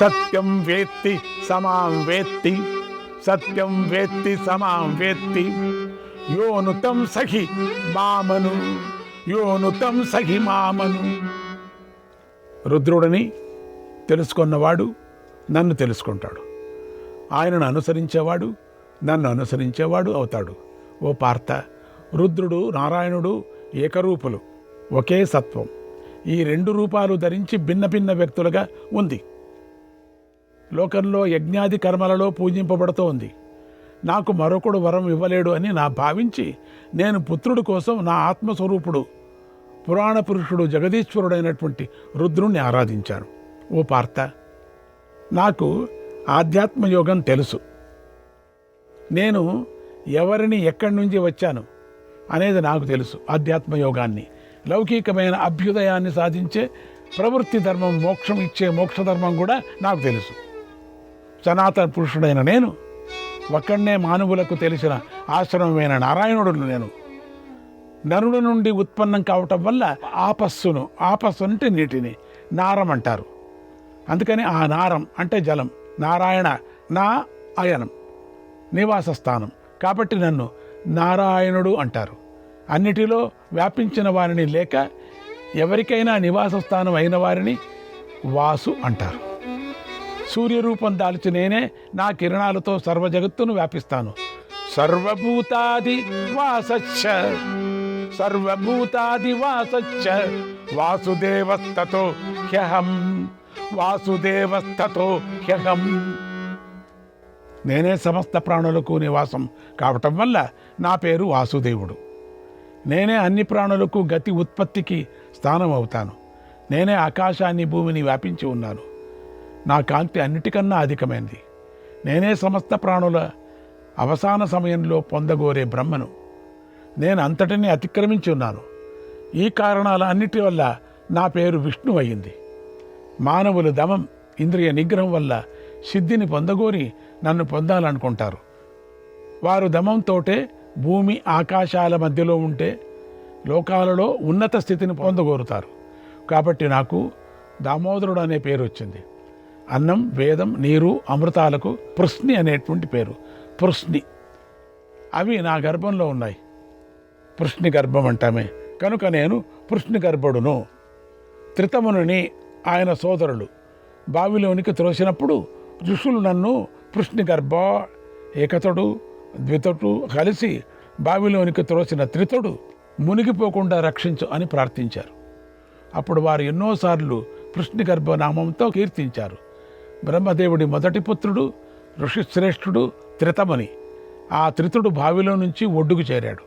సత్యం వేత్తి సమాం వేత్తి, సత్యం వేత్తి సమాం వేత్తి, యోనుతం సఖి మామను, యోనుతం సఖి మామను. రుద్రుడిని తెలుసుకున్నవాడు నన్ను తెలుసుకుంటాడు, ఆయనను అనుసరించేవాడు నన్ను అనుసరించేవాడు అవుతాడు. ఓ పార్థ, రుద్రుడు నారాయణుడు ఏకరూపులు, ఒకే సత్వం. ఈ రెండు రూపాలు ధరించి భిన్న భిన్న వ్యక్తులుగా ఉంది. లోకంలో యజ్ఞాది కర్మలలో పూజింపబడుతూ ఉంది. నాకు మరొకడు వరం ఇవ్వలేడు అని నా భావించి నేను పుత్రుడు కోసం నా ఆత్మస్వరూపుడు పురాణ పురుషుడు జగదీశ్వరుడైనటువంటి రుద్రుణ్ణి ఆరాధించాను. ఓ పార్థ, నాకు ఆధ్యాత్మయోగం తెలుసు. నేను ఎవరిని ఎక్కడి నుంచి వచ్చాను అనేది నాకు తెలుసు. ఆధ్యాత్మయోగాన్ని, లౌకికమైన అభ్యుదయాన్ని సాధించే ప్రవృత్తి ధర్మం, మోక్షం ఇచ్చే మోక్షధర్మం కూడా నాకు తెలుసు. సనాతన పురుషుడైన నేను ఒక్కడనే మానవులకు తెలిసిన ఆశ్రమమైన నారాయణుడు నేను. నరుడు నుండి ఉత్పన్నం కావటం వల్ల ఆపస్సు అంటే నీటిని నారం అంటారు. అందుకని ఆ నారం అంటే జలం, నారాయణ నా అయనం నివాస స్థానం కాబట్టి నన్ను నారాయణుడు అంటారు. అన్నిటిలో వ్యాపించిన వారిని లేక ఎవరికైనా నివాస స్థానం అయిన వారిని వాసు అంటారు. సూర్యరూపం దాల్చి నేనే నా కిరణాలతో సర్వజగత్తును వ్యాపిస్తాను. సర్వభూతాది వాసచ్చ, సర్వభూతాది వాసచ్చ, వాసుదేవస్తతో హ్యహం, వాసుదేవస్తతో హ్యహం. నేనే సమస్త ప్రాణులకు నివాసం కావటం వల్ల నా పేరు వాసుదేవుడు. నేనే అన్ని ప్రాణులకు గతి ఉత్పత్తికి స్థానం అవుతాను. నేనే ఆకాశాన్ని భూమిని వ్యాపించి ఉన్నాను. నా కాంతి అన్నిటికన్నా అధికమైంది. నేనే సమస్త ప్రాణుల అవసాన సమయంలో పొందగోరే బ్రహ్మను. నేను అంతటినీ అతిక్రమించి ఉన్నాను. ఈ కారణాల అన్నిటి వల్ల నా పేరు విష్ణు అయ్యింది. మానవులు దమం, ఇంద్రియ నిగ్రహం వల్ల సిద్ధిని పొందగోరి నన్ను పొందాలనుకుంటారు. వారు దమంతోటే భూమి ఆకాశాల మధ్యలో ఉంటే లోకాలలో ఉన్నత స్థితిని పొందగోరుతారు. కాబట్టి నాకు దామోదరుడు అనే పేరు వచ్చింది. అన్నం, వేదం, నీరు, అమృతాలకు పృష్ణి అనేటువంటి పేరు. పృష్ణి అవి నా గర్భంలో ఉన్నాయి. పృష్ణి గర్భం అంటామే కనుక నేను పృష్ణి గర్భుడును. త్రితముని ఆయన సోదరులు బావిలోనికి త్రోసినప్పుడు ఋషులు నన్ను పృష్ణి గర్భ, ఏకతుడు, ద్వితుడు కలిసి బావిలోనికి త్రోసిన త్రితుడు మునిగిపోకుండా రక్షించు అని ప్రార్థించారు. అప్పుడు వారు ఎన్నోసార్లు పృష్ణి గర్భ నామంతో కీర్తించారు. బ్రహ్మదేవుడి మొదటి పుత్రుడు ఋషిశ్రేష్ఠుడు త్రితముని. ఆ త్రితుడు బావిలో నుంచి ఒడ్డుకు చేరాడు.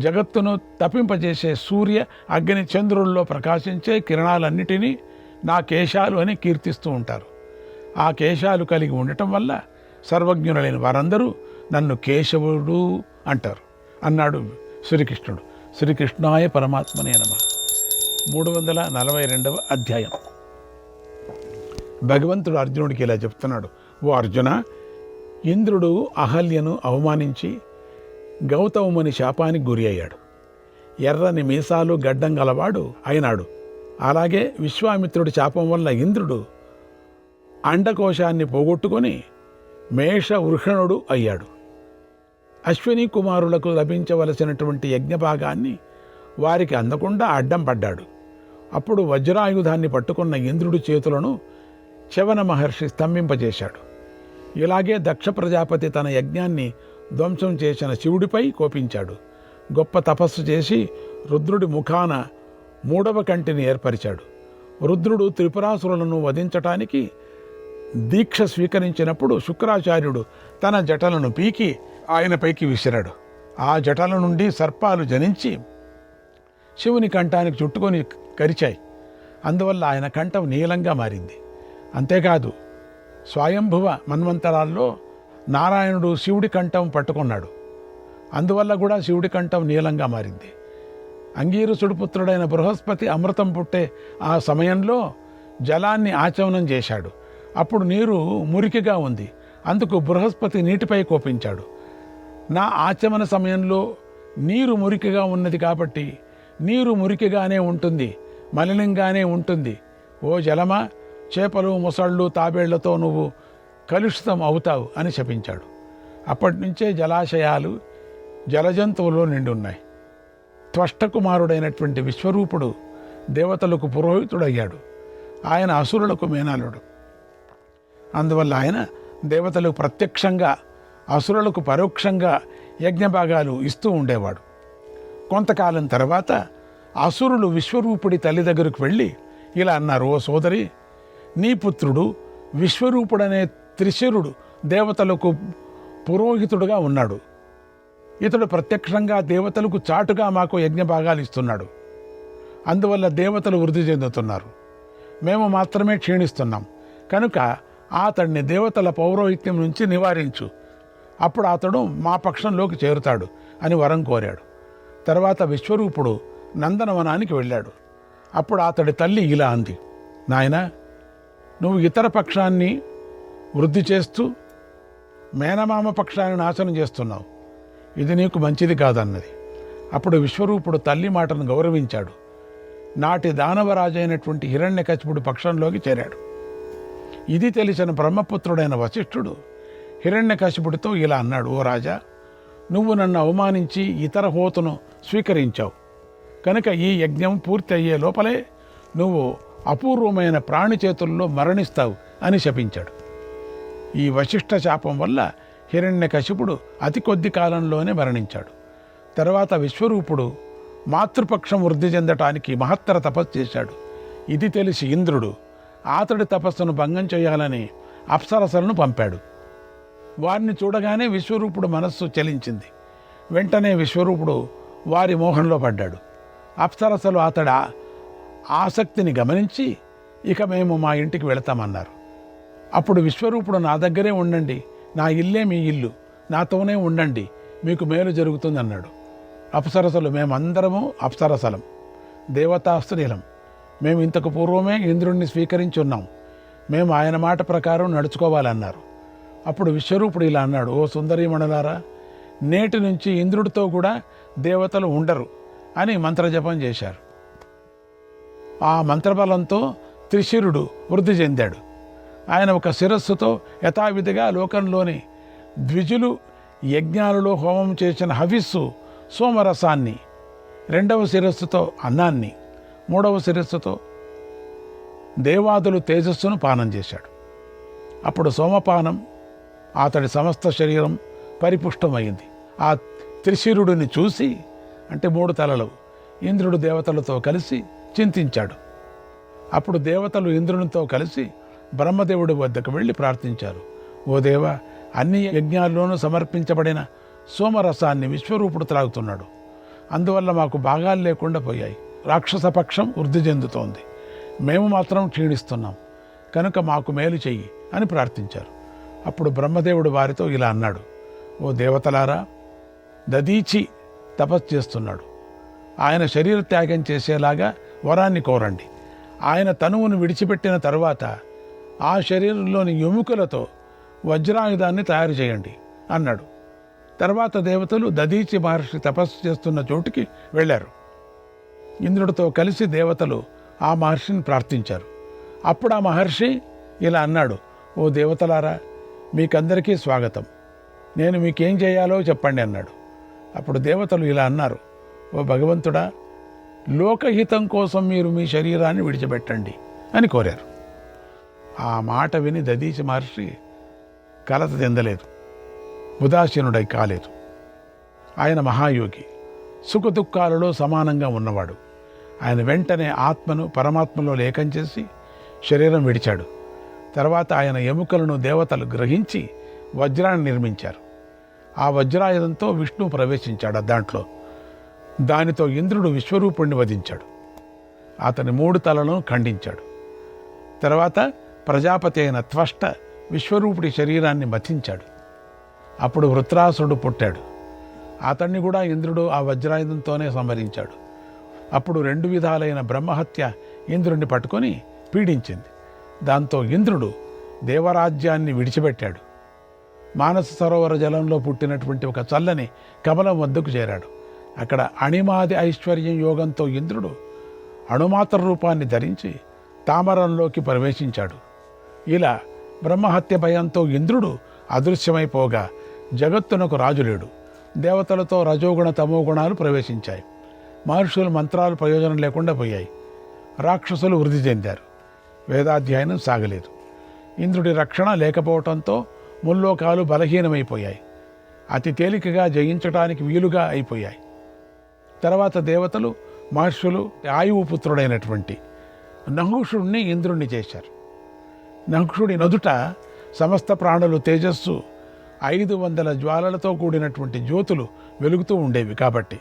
జగత్తును తపింపజేసే సూర్య, అగ్ని, చంద్రుల్లో ప్రకాశించే కిరణాలన్నిటినీ నా కేశాలు అని కీర్తిస్తూ ఉంటారు. ఆ కేశాలు కలిగి ఉండటం వల్ల సర్వజ్ఞులైన వారందరూ నన్ను కేశవుడు అంటారు అన్నాడు శ్రీకృష్ణుడు. శ్రీకృష్ణాయ పరమాత్మనే నమః. 342వ అధ్యాయం. భగవంతుడు అర్జునుడికి ఇలా చెప్తున్నాడు. ఓ అర్జున, ఇంద్రుడు అహల్యను అవమానించి గౌతముని శాపానికి గురి అయ్యాడు. ఎర్రని మీసాలు గడ్డం గలవాడు అయినాడు. అలాగే విశ్వామిత్రుడి శాపం వల్ల ఇంద్రుడు అండకోశాన్ని పోగొట్టుకొని మేషవృషణుడు అయ్యాడు. అశ్విని కుమారులకు లభించవలసినటువంటి యజ్ఞభాగాన్ని వారికి అందకుండా అడ్డం పడ్డాడు. అప్పుడు వజ్రాయుధాన్ని పట్టుకున్న ఇంద్రుడి చేతులను చవన మహర్షి స్తంభింపజేశాడు. ఇలాగే దక్ష ప్రజాపతి తన యజ్ఞాన్ని ధ్వంసం చేసిన శివుడిపై కోపించాడు. గొప్ప తపస్సు చేసి రుద్రుడి ముఖాన 3వ కంటిని ఏర్పరిచాడు. రుద్రుడు త్రిపురాసురులను వధించటానికి దీక్ష స్వీకరించినప్పుడు శుక్రాచార్యుడు తన జటలను పీకి ఆయనపైకి విసిరాడు. ఆ జటల నుండి సర్పాలు జనించి శివుని కంఠానికి చుట్టుకొని కరిచాయి. అందువల్ల ఆయన కంఠం నీలంగా మారింది. అంతేకాదు, స్వయంభువ మన్వంతరాల్లో నారాయణుడు శివుడి కంఠం పట్టుకున్నాడు. అందువల్ల కూడా శివుడి కంఠం నీలంగా మారింది. అంగీరసుడు పుత్రుడైన బృహస్పతి అమృతం పుట్టే ఆ సమయంలో జలాన్ని ఆచమనం చేశాడు. అప్పుడు నీరు మురికిగా ఉంది. అందుకు బృహస్పతి నీటిపై కోపించాడు. నా ఆచమన సమయంలో నీరు మురికిగా ఉన్నది కాబట్టి నీరు మురికిగానే ఉంటుంది, మలినంగానే ఉంటుంది. ఓ జలమా, చేపలు మొసళ్ళు తాబేళ్లతో నువ్వు కలుషితం అవుతావు అని శపించాడు. అప్పటి నుంచే జలాశయాలు జలజంతువులు నిండి ఉన్నాయి. త్వష్టకుమారుడైనటువంటి విశ్వరూపుడు దేవతలకు పురోహితుడయ్యాడు. ఆయన అసురులకు మేనల్లుడు. అందువల్ల ఆయన దేవతలకు ప్రత్యక్షంగా, అసురులకు పరోక్షంగా యజ్ఞభాగాలు ఇస్తూ ఉండేవాడు. కొంతకాలం తర్వాత అసురులు విశ్వరూపుడి తల్లి దగ్గరకు వెళ్ళి ఇలా అన్నారు, ఓ సోదరి, నీ పుత్రుడు విశ్వరూపుడనే త్రిశిరుడు దేవతలకు పురోహితుడుగా ఉన్నాడు. ఇతడు ప్రత్యక్షంగా దేవతలకు చాటుగా మాకు యజ్ఞభాగాలు ఇస్తున్నాడు. అందువల్ల దేవతలు వృద్ధి చెందుతున్నారు, మేము మాత్రమే క్షీణిస్తున్నాం. కనుక అతడిని దేవతల పౌరోహిత్యం నుంచి నివారించు, అప్పుడు అతడు మా పక్షంలోకి చేరుతాడు అని వరం కోరాడు. తర్వాత విశ్వరూపుడు నందనవనానికి వెళ్ళాడు. అప్పుడు అతడి తల్లి ఇలా అంది, నాయనా, నువ్వు ఇతర పక్షాన్ని వృద్ధి చేస్తూ మేనమామ పక్షాన్ని నాశనం చేస్తున్నావు, ఇది నీకు మంచిది కాదన్నది. అప్పుడు విశ్వరూపుడు తల్లి మాటను గౌరవించాడు. నాటి దానవరాజైనటువంటి హిరణ్యకశిపుడి పక్షంలోకి చేరాడు. ఇది తెలిసిన బ్రహ్మపుత్రుడైన వశిష్ఠుడు హిరణ్యకశిపుడితో ఇలా అన్నాడు, ఓ రాజా, నువ్వు నన్ను అవమానించి ఇతర హోతును స్వీకరించావు. కనుక ఈ యజ్ఞం పూర్తి అయ్యే లోపలే నువ్వు అపూర్వమైన ప్రాణి చేతుల్లో మరణిస్తావు అని శపించాడు. ఈ వశిష్ఠ శాపం వల్ల హిరణ్యకశిపుడు అతి కొద్ది కాలంలోనే మరణించాడు. తర్వాత విశ్వరూపుడు మాతృపక్షం వృద్ధి చెందటానికి మహత్తర తపస్సు చేశాడు. ఇది తెలిసి ఇంద్రుడు అతడి తపస్సును భంగం చేయాలని అప్సరసలను పంపాడు. వారిని చూడగానే విశ్వరూపుడు మనస్సు చలించింది. వెంటనే విశ్వరూపుడు వారి మోహంలో పడ్డాడు. అప్సరసలు అతడి ఆసక్తిని గమనించి ఇక మేము మా ఇంటికి వెళతామన్నారు. అప్పుడు విశ్వరూపుడు, నా దగ్గరే ఉండండి, నా ఇల్లే మీ ఇల్లు, నాతోనే ఉండండి, మీకు మేలు జరుగుతుందన్నాడు. అప్సరసలు, మేమందరము అప్సరసలం, దేవతాస్త్రీలం, మేము ఇంతకు పూర్వమే ఇంద్రుణ్ణి స్వీకరించి ఉన్నాం, మేము ఆయన మాట ప్రకారం నడుచుకోవాలన్నారు. అప్పుడు విశ్వరూపుడు ఇలా అన్నాడు, ఓ సుందరీమణులారా, నేటి నుంచి ఇంద్రుడితో కూడా దేవతలు ఉండరు అని మంత్రజపం చేశారు. ఆ మంత్రబలంతో త్రిశిరుడు వృద్ధి చెందాడు. ఆయన ఒక శిరస్సుతో యథావిధిగా లోకంలోని ద్విజులు యజ్ఞాలలో హోమం చేసిన హవిస్సు సోమరసాన్ని, రెండవ శిరస్సుతో అన్నాన్ని, మూడవ శిరస్సుతో దేవాదులు తేజస్సును పానం చేశాడు. అప్పుడు సోమపానం అతడి సమస్త శరీరం పరిపుష్టమైంది. ఆ త్రిశిరుడిని చూసి, అంటే 3 తలలు, ఇంద్రుడు దేవతలతో కలిసి చింతించాడు. అప్పుడు దేవతలు ఇంద్రునితో కలిసి బ్రహ్మదేవుడి వద్దకు వెళ్ళి ప్రార్థించారు, ఓ దేవ, అన్ని యజ్ఞాల్లోనూ సమర్పించబడిన సోమరసాన్ని విశ్వరూపుడు త్రాగుతున్నాడు, అందువల్ల మాకు భాగాలు లేకుండా పోయాయి. రాక్షస పక్షం వృద్ధి చెందుతోంది, మేము మాత్రం క్షీణిస్తున్నాం, కనుక మాకు మేలు చెయ్యి అని ప్రార్థించారు. అప్పుడు బ్రహ్మదేవుడు వారితో ఇలా అన్నాడు, ఓ దేవతలారా, దదీచి తపస్సు చేస్తున్నాడు, ఆయన శరీర త్యాగం చేసేలాగా వరాన్ని కోరండి. ఆయన తనువును విడిచిపెట్టిన తరువాత ఆ శరీరంలోని ఎముకలతో వజ్రాయుధాన్ని తయారు చేయండి అన్నాడు. తర్వాత దేవతలు దదీచి మహర్షి తపస్సు చేస్తున్న చోటుకి వెళ్ళారు. ఇంద్రుడితో కలిసి దేవతలు ఆ మహర్షిని ప్రార్థించారు. అప్పుడు ఆ మహర్షి ఇలా అన్నాడు, ఓ దేవతలారా, మీకందరికీ స్వాగతం, నేను మీకేం చేయాలో చెప్పండి అన్నాడు. అప్పుడు దేవతలు ఇలా అన్నారు, ఓ భగవంతుడా, లోకహితం కోసం మీరు మీ శరీరాన్ని విడిచిపెట్టండి అని కోరారు. ఆ మాట విని దదీచి మహర్షి కలత చెందలేదు, ఉదాసీనుడై కాలేదు. ఆయన మహాయోగి, సుఖదుఖాలలో సమానంగా ఉన్నవాడు. ఆయన వెంటనే ఆత్మను పరమాత్మలో ఏకం చేసి శరీరం విడిచాడు. తర్వాత ఆయన ఎముకలను దేవతలు గ్రహించి వజ్రాన్ని నిర్మించారు. ఆ వజ్రాయుధంతో విష్ణు ప్రవేశించాడు దాంట్లో. దానితో ఇంద్రుడు విశ్వరూపుణ్ణి వధించాడు. అతని 3 తలలను ఖండించాడు. తర్వాత ప్రజాపతి అయిన త్వష్ట విశ్వరూపుడి శరీరాన్ని మథించాడు. అప్పుడు వృత్రాసురుడు పుట్టాడు. అతన్ని కూడా ఇంద్రుడు ఆ వజ్రాయుధంతోనే సంహరించాడు. అప్పుడు 2 విధాలైన బ్రహ్మహత్య ఇంద్రుడిని పట్టుకొని పీడించింది. దాంతో ఇంద్రుడు దేవరాజ్యాన్ని విడిచిపెట్టాడు. మానస సరోవర జలంలో పుట్టినటువంటి ఒక చల్లని కమలం వద్దకు చేరాడు. అక్కడ అణిమాది ఐశ్వర్యం యోగంతో ఇంద్రుడు అణుమాత్ర రూపాన్ని ధరించి తామరంలోకి ప్రవేశించాడు. ఇలా బ్రహ్మహత్య భయంతో ఇంద్రుడు అదృశ్యమైపోగా జగత్తునకు రాజు లేడు. దేవతలతో రజోగుణ తమోగుణాలు ప్రవేశించాయి. మహర్షుల మంత్రాలు ప్రయోజనం లేకుండా పోయాయి. రాక్షసులు వృద్ధి చెందారు. వేదాధ్యయనం సాగలేదు. ఇంద్రుడి రక్షణ లేకపోవటంతో ముల్లోకాలు బలహీనమైపోయాయి. అతి తేలికగా జయించడానికి వీలుగా అయిపోయాయి. తర్వాత దేవతలు మహర్షులు ఆయువు పుత్రుడైనటువంటి నహుషుడిని ఇంద్రుణ్ణి చేశారు. నహుషుడి నదుట సమస్త ప్రాణులు తేజస్సు 500 జ్వాలలతో కూడినటువంటి జ్యోతులు వెలుగుతూ ఉండేవి కాబట్టి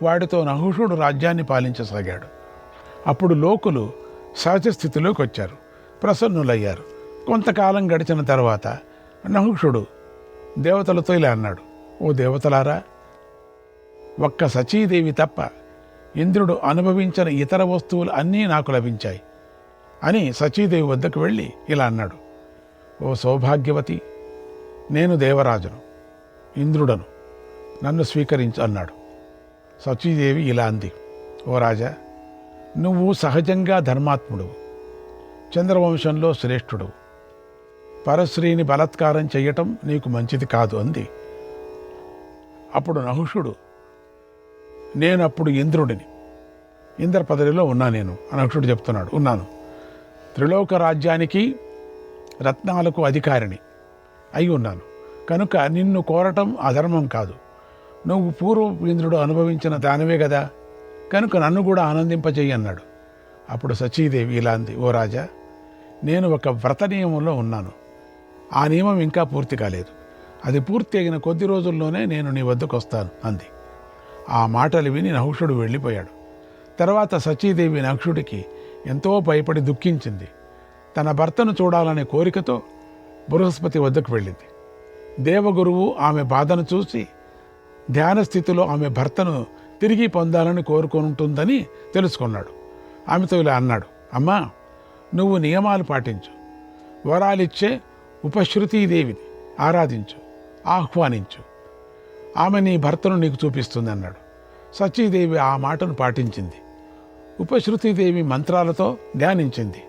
వాటితో నహుషుడు రాజ్యాన్ని పాలించసాగాడు. అప్పుడు లోకులు సహజ స్థితిలోకి వచ్చారు, ప్రసన్నులయ్యారు. కొంతకాలం గడిచిన తర్వాత నహుషుడు దేవతలతో ఇలా అన్నాడు, ఓ దేవతలారా, ఒక్క సచీదేవి తప్ప ఇంద్రుడు అనుభవించిన ఇతర వస్తువులు అన్నీ నాకు లభించాయి అని సచీదేవి వద్దకు వెళ్ళి ఇలా అన్నాడు, ఓ సౌభాగ్యవతి, నేను దేవరాజును, ఇంద్రుడను, నన్ను స్వీకరించు అన్నాడు. సచీదేవి ఇలా అంది, ఓ రాజా, నువ్వు సహజంగా ధర్మాత్ముడు, చంద్రవంశంలో శ్రేష్ఠుడు, పరశ్రీని బలాత్కారం చెయ్యటం నీకు మంచిది కాదు అంది. అప్పుడు నహుషుడు, నేనప్పుడు ఇంద్రుడిని, ఇంద్ర పదవిలో ఉన్నా నేను నహుషుడు చెప్తున్నాడు, ఉన్నాను. త్రిలోక రాజ్యానికి రత్నాలకు అధికారిని అయి ఉన్నాను కనుక నిన్ను కోరటం అధర్మం కాదు. నువ్వు పూర్వపు ఇంద్రుడు అనుభవించిన దానివే కదా, కనుక నన్ను కూడా ఆనందింపజేయి అన్నాడు. అప్పుడు సచీదేవి ఇలా అంది, ఓ రాజా, నేను ఒక వ్రత నియమంలో ఉన్నాను. ఆ నియమం ఇంకా పూర్తి కాలేదు. అది పూర్తి అయిన కొద్ది రోజుల్లోనే నేను నీ వద్దకు వస్తాను అంది. ఆ మాటలు విని నహుషుడు వెళ్ళిపోయాడు. తర్వాత సచీదేవి నహుషుడికి ఎంతో భయపడి దుఃఖించింది. తన భర్తను చూడాలనే కోరికతో బృహస్పతి వద్దకు వెళ్ళింది. దేవగురువు ఆమె బాధను చూసి ధ్యాన స్థితిలో ఆమె భర్తను తిరిగి పొందాలని కోరుకుంటుందని తెలుసుకున్నాడు. ఆమెతో ఇలా అన్నాడు, అమ్మా, నువ్వు నియమాలు పాటించు, వరాలిచ్చే ఉపశ్రుతీదేవిని ఆరాధించు, ఆహ్వానించు, ఆమె నీ భర్తను నీకు చూపిస్తుంది అన్నాడు. సచీదేవి ఆ మాటను పాటించింది. ఉపశ్రుతీదేవి మంత్రాలతో ధ్యానించింది.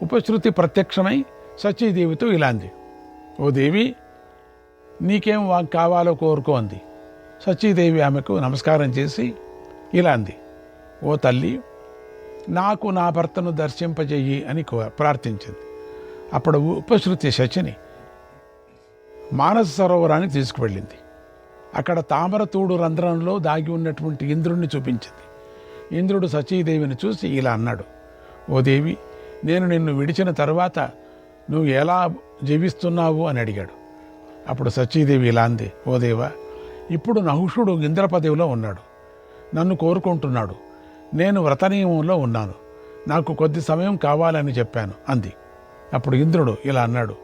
ఉపశ్రుతి ప్రత్యక్షమై సచీదేవితో ఇలా అంది, ఓ దేవి, నీకేం కావాలో కోరుకో అంది. సచీదేవి ఆమెకు నమస్కారం చేసి ఇలా అంది, ఓ తల్లి, నాకు నా భర్తను దర్శింపజేయి అని ప్రార్థించింది. అప్పుడు ఉపశ్రుతి శచిని మానస సరోవరానికి తీసుకువెళ్ళింది. అక్కడ తామరతూడు రంధ్రంలో దాగి ఉన్నటువంటి ఇంద్రుణ్ణి చూపించింది. ఇంద్రుడు సచీదేవిని చూసి ఇలా అన్నాడు, ఓ దేవి, నేను నిన్ను విడిచిన తరువాత నువ్వు ఎలా జీవిస్తున్నావు అని అడిగాడు. అప్పుడు సచీదేవి ఇలా అంది, ఓ దేవా, ఇప్పుడు నహుషుడు ఇంద్ర పదవిలో ఉన్నాడు, నన్ను కోరుకుంటున్నాడు, నేను వ్రతనియమంలో ఉన్నాను, నాకు కొద్ది సమయం కావాలని చెప్పాను అంది. అప్పుడు ఇంద్రుడు ఇలా అన్నాడు,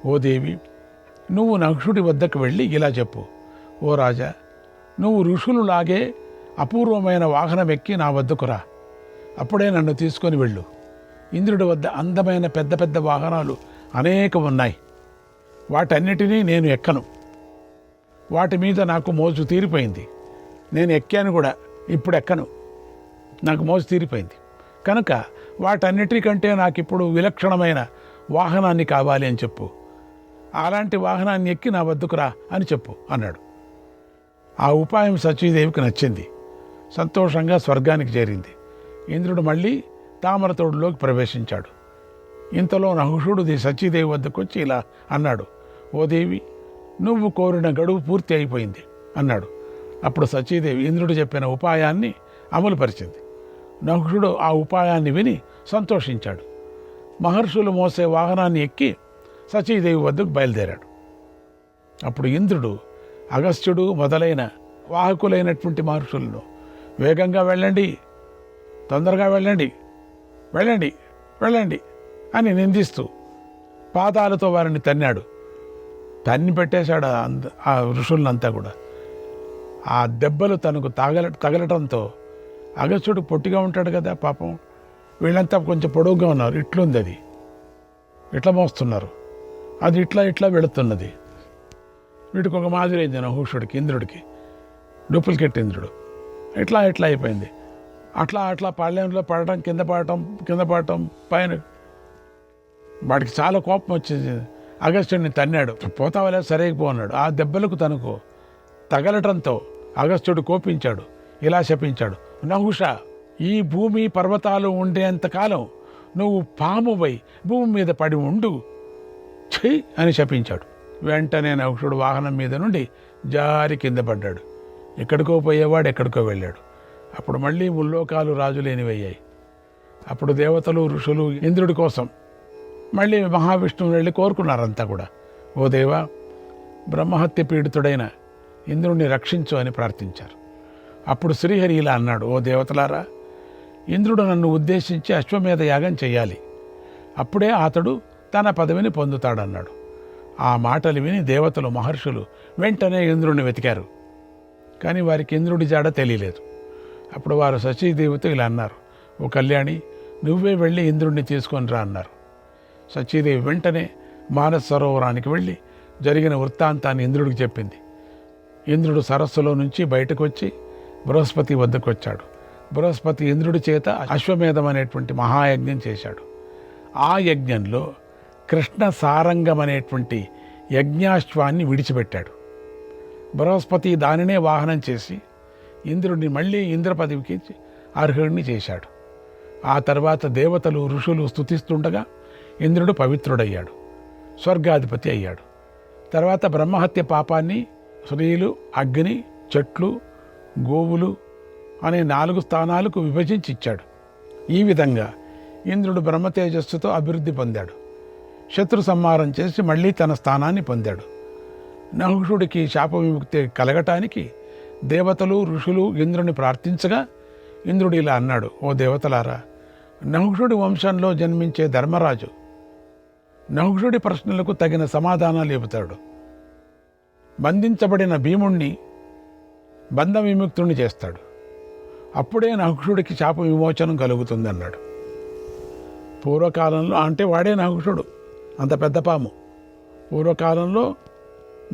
ఓ దేవి, నువ్వు నహుషుడి వద్దకు వెళ్ళి ఇలా చెప్పు, ఓ రాజా, నువ్వు ఋషులులాగే అపూర్వమైన వాహనం ఎక్కి నా వద్దకు రా, అప్పుడే నన్ను తీసుకొని వెళ్ళు. ఇంద్రుడి వద్ద అందమైన పెద్ద పెద్ద వాహనాలు అనేకం ఉన్నాయి, వాటన్నిటినీ నేను ఎక్కను, వాటి మీద నాకు మోజు తీరిపోయింది. నేను ఎక్కాను కూడా, ఇప్పుడు ఎక్కను, నాకు మోజు తీరిపోయింది కనుక వాటన్నిటికంటే నాకు ఇప్పుడు విలక్షణమైన వాహనాన్ని కావాలి అని చెప్పు, అలాంటి వాహనాన్ని ఎక్కి నా వద్దకు రా అని చెప్పు అన్నాడు. ఆ ఉపాయం సచీదేవికి నచ్చింది. సంతోషంగా స్వర్గానికి చేరింది. ఇంద్రుడు మళ్ళీ తామరతోడులోకి ప్రవేశించాడు. ఇంతలో నహుషుడు సచీదేవి వద్దకు వచ్చి ఇలా అన్నాడు, ఓ దేవి, నువ్వు కోరిన గడువు పూర్తి అయిపోయింది అన్నాడు. అప్పుడు సచీదేవి ఇంద్రుడు చెప్పిన ఉపాయాన్ని అమలుపరిచింది. నహుషుడు ఆ ఉపాయాన్ని విని సంతోషించాడు. మహర్షులు మోసే వాహనాన్ని ఎక్కి సచీదేవి వద్దకు బయలుదేరాడు. అప్పుడు ఇంద్రుడు అగస్త్యుడు మొదలైన వాహకులైనటువంటి మహర్షులను వేగంగా వెళ్ళండి, తొందరగా వెళ్ళండి, వెళ్ళండి, వెళ్ళండి అని నిందిస్తూ పాదాలతో వారిని తన్నాడు. తన్ని పెట్టేశాడు ఆ ఋషులంతా కూడా. ఆ దెబ్బలు తనకు తగలటంతో అగస్త్యుడు పొట్టిగా ఉంటాడు కదా పాపం, వీళ్ళంతా కొంచెం పొడవుగా ఉన్నారు, ఇట్లుంది, అది ఇట్లా మోస్తున్నారు, అది ఇట్లా ఇట్లా వెళుతున్నది. వీటికి ఒక మాదిరి అయింది నహుషుడికి, ఇంద్రుడికి, డూప్లికేట్ ఇంద్రుడు, ఇట్లా ఇట్లా అయిపోయింది. అట్లా అట్లా పళ్ళెంలో పడటం, కింద పడటం పైన. వాడికి చాలా కోపం వచ్చింది. అగస్త్యుడిని తన్నాడు. పోతావలే, సరేగిపో అన్నాడు. ఆ దెబ్బలకు తనకు తగలటంతో అగస్త్యుడు కోపించాడు. ఇలా శపించాడు, నహుష, ఈ భూమి పర్వతాలు ఉండేంతకాలం నువ్వు పామువై భూమి మీద పడి ఉండు, చెయ్యి అని శపించాడు. వెంటనే నహుషుడు వాహనం మీద నుండి జారి కింద పడ్డాడు. ఎక్కడికో పోయేవాడు ఎక్కడికో వెళ్ళాడు. అప్పుడు మళ్ళీ ముల్లోకాలు రాజులేనివయ్యాయి. అప్పుడు దేవతలు, ఋషులు ఇంద్రుడి కోసం మళ్ళీ మహావిష్ణువు వెళ్ళి కోరుకున్నారంతా కూడా, ఓ దేవా, బ్రహ్మహత్య పీడితుడైన ఇంద్రుణ్ణి రక్షించు అని ప్రార్థించారు. అప్పుడు శ్రీహరి ఇలా అన్నాడు, ఓ దేవతలారా, ఇంద్రుడు నన్ను ఉద్దేశించి అశ్వమేధ యాగం చెయ్యాలి, అప్పుడే అతడు తన పదవిని పొందుతాడన్నాడు. ఆ మాటలు విని దేవతలు, మహర్షులు వెంటనే ఇంద్రుడిని వెతికారు. కానీ వారికి ఇంద్రుడి జాడ తెలియలేదు. అప్పుడు వారు సచీదేవితో ఇలా అన్నారు, ఓ కళ్యాణి, నువ్వే వెళ్ళి ఇంద్రుడిని తీసుకొని రా అన్నారు. సచీదేవి వెంటనే మానస సరోవరానికి వెళ్ళి జరిగిన వృత్తాంతాన్ని ఇంద్రుడికి చెప్పింది. ఇంద్రుడు సరస్సులో నుంచి బయటకు వచ్చి బృహస్పతి వద్దకు వచ్చాడు. బృహస్పతి ఇంద్రుడి చేత అశ్వమేధం అనేటువంటి మహాయజ్ఞం చేశాడు. ఆ యజ్ఞంలో కృష్ణ సారంగం అనేటువంటి యజ్ఞాశ్వాన్ని విడిచిపెట్టాడు. బృహస్పతి దానినే వాహనం చేసి ఇంద్రుడిని మళ్ళీ ఇంద్ర పదవికి అర్హుడిని చేశాడు. ఆ తర్వాత దేవతలు, ఋషులు స్తుతిస్తుండగా ఇంద్రుడు పవిత్రుడయ్యాడు, స్వర్గాధిపతి అయ్యాడు. తర్వాత బ్రహ్మహత్య పాపాన్ని స్త్రీలు, అగ్ని, చెట్లు, గోవులు అనే 4 స్థానాలకు విభజించి ఇచ్చాడు. ఈ విధంగా ఇంద్రుడు బ్రహ్మతేజస్సుతో అభివృద్ధి పొందాడు. శత్రు సంహారం చేసి మళ్ళీ తన స్థానాన్ని పొందాడు. నహుషుడికి శాప విముక్తి కలగటానికి దేవతలు, ఋషులు ఇంద్రుని ప్రార్థించగా ఇంద్రుడు ఇలా అన్నాడు, ఓ దేవతలారా, నహుషుడి వంశంలో జన్మించే ధర్మరాజు నహుషుడి ప్రశ్నలకు తగిన సమాధానాలు చెబుతాడు. బంధించబడిన భీముణ్ణి బంధ విముక్తుణ్ణి చేస్తాడు. అప్పుడే నహుషుడికి శాప విమోచనం కలుగుతుందన్నాడు. పూర్వకాలంలో, అంటే వాడే నహుషుడు, అంత పెద్ద పాము. పూర్వకాలంలో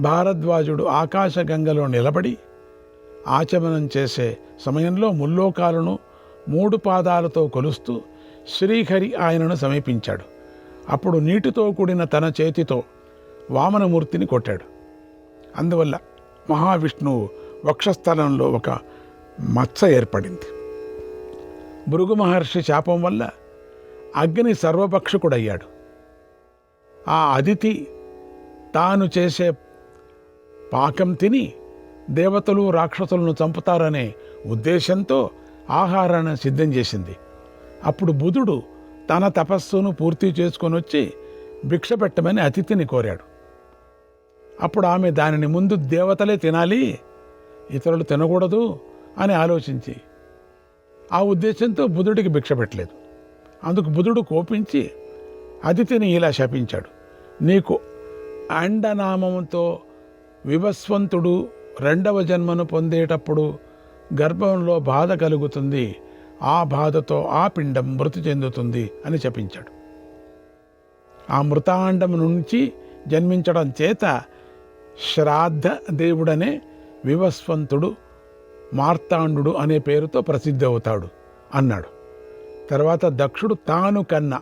భారద్వాజుడు ఆకాశగంగలో నిలబడి ఆచమనం చేసే సమయంలో ముల్లోకాలను 3 పాదాలతో కొలుస్తూ శ్రీహరి ఆయనను సమీపించాడు. అప్పుడు నీటితో కూడిన తన చేతితో వామనమూర్తిని కొట్టాడు. అందువల్ల మహావిష్ణువు వక్షస్థలంలో ఒక మచ్చ ఏర్పడింది. భృగు మహర్షి శాపం వల్ల అగ్ని సర్వభక్షకుడయ్యాడు. ఆ అదితి తాను చేసే పాకం తిని దేవతలు, రాక్షసులను చంపుతారనే ఉద్దేశంతో ఆహారాన్ని సిద్ధం చేసింది. అప్పుడు బుధుడు తన తపస్సును పూర్తి చేసుకొని వచ్చి భిక్ష పెట్టమని అతిథిని కోరాడు. అప్పుడు ఆమె దానిని ముందు దేవతలే తినాలి, ఇతరులు తినకూడదు అని ఆలోచించి ఆ ఉద్దేశంతో బుధుడికి భిక్ష పెట్టలేదు. అందుకు బుధుడు కోపించి అతిథిని ఇలా శపించాడు, నీకు అండనామంతో వివస్వంతుడు 2వ జన్మను పొందేటప్పుడు గర్భంలో బాధ కలుగుతుంది, ఆ బాధతో ఆ పిండం మృతి చెందుతుంది అని శపించాడు. ఆ మృతాండం నుంచి జన్మించడం చేత శ్రాద్ధ దేవుడనే వివస్వంతుడు మార్తాండు అనే పేరుతో ప్రసిద్ధి అవుతాడు అన్నాడు. తర్వాత దక్షుడు తాను కన్న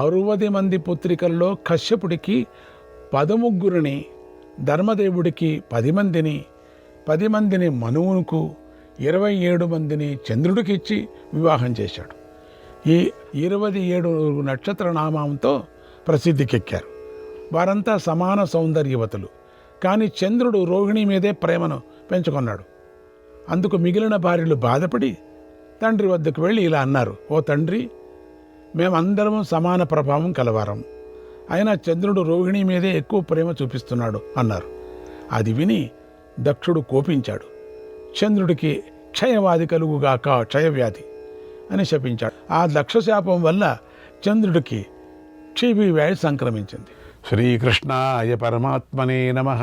60 మంది పుత్రికల్లో కశ్యపుడికి 13 ధర్మదేవుడికి 10 మందిని, 10 మందిని మనువునుకు, 27 మందిని చంద్రుడికి ఇచ్చి వివాహం చేశాడు. ఈ 27 నక్షత్ర నామంతో ప్రసిద్ధికెక్కారు. వారంతా సమాన సౌందర్యవతులు. కానీ చంద్రుడు రోహిణి మీదే ప్రేమను పెంచుకున్నాడు. అందుకు మిగిలిన భార్యలు బాధపడి తండ్రి వద్దకు వెళ్ళి ఇలా అన్నారు, ఓ తండ్రి, మేమందరము సమాన ప్రభావం కలవారం, అయినా చంద్రుడు రోహిణి మీదే ఎక్కువ ప్రేమ చూపిస్తున్నాడు అన్నారు. అది విని దక్షుడు కోపించాడు. చంద్రుడికి క్షయవాది కలుగుగాక, క్షయవ్యాధి అని శపించాడు. ఆ దక్షశాపం వల్ల చంద్రుడికి క్షీభి వ్యాధి సంక్రమించింది. శ్రీకృష్ణాయ పరమాత్మనే నమః.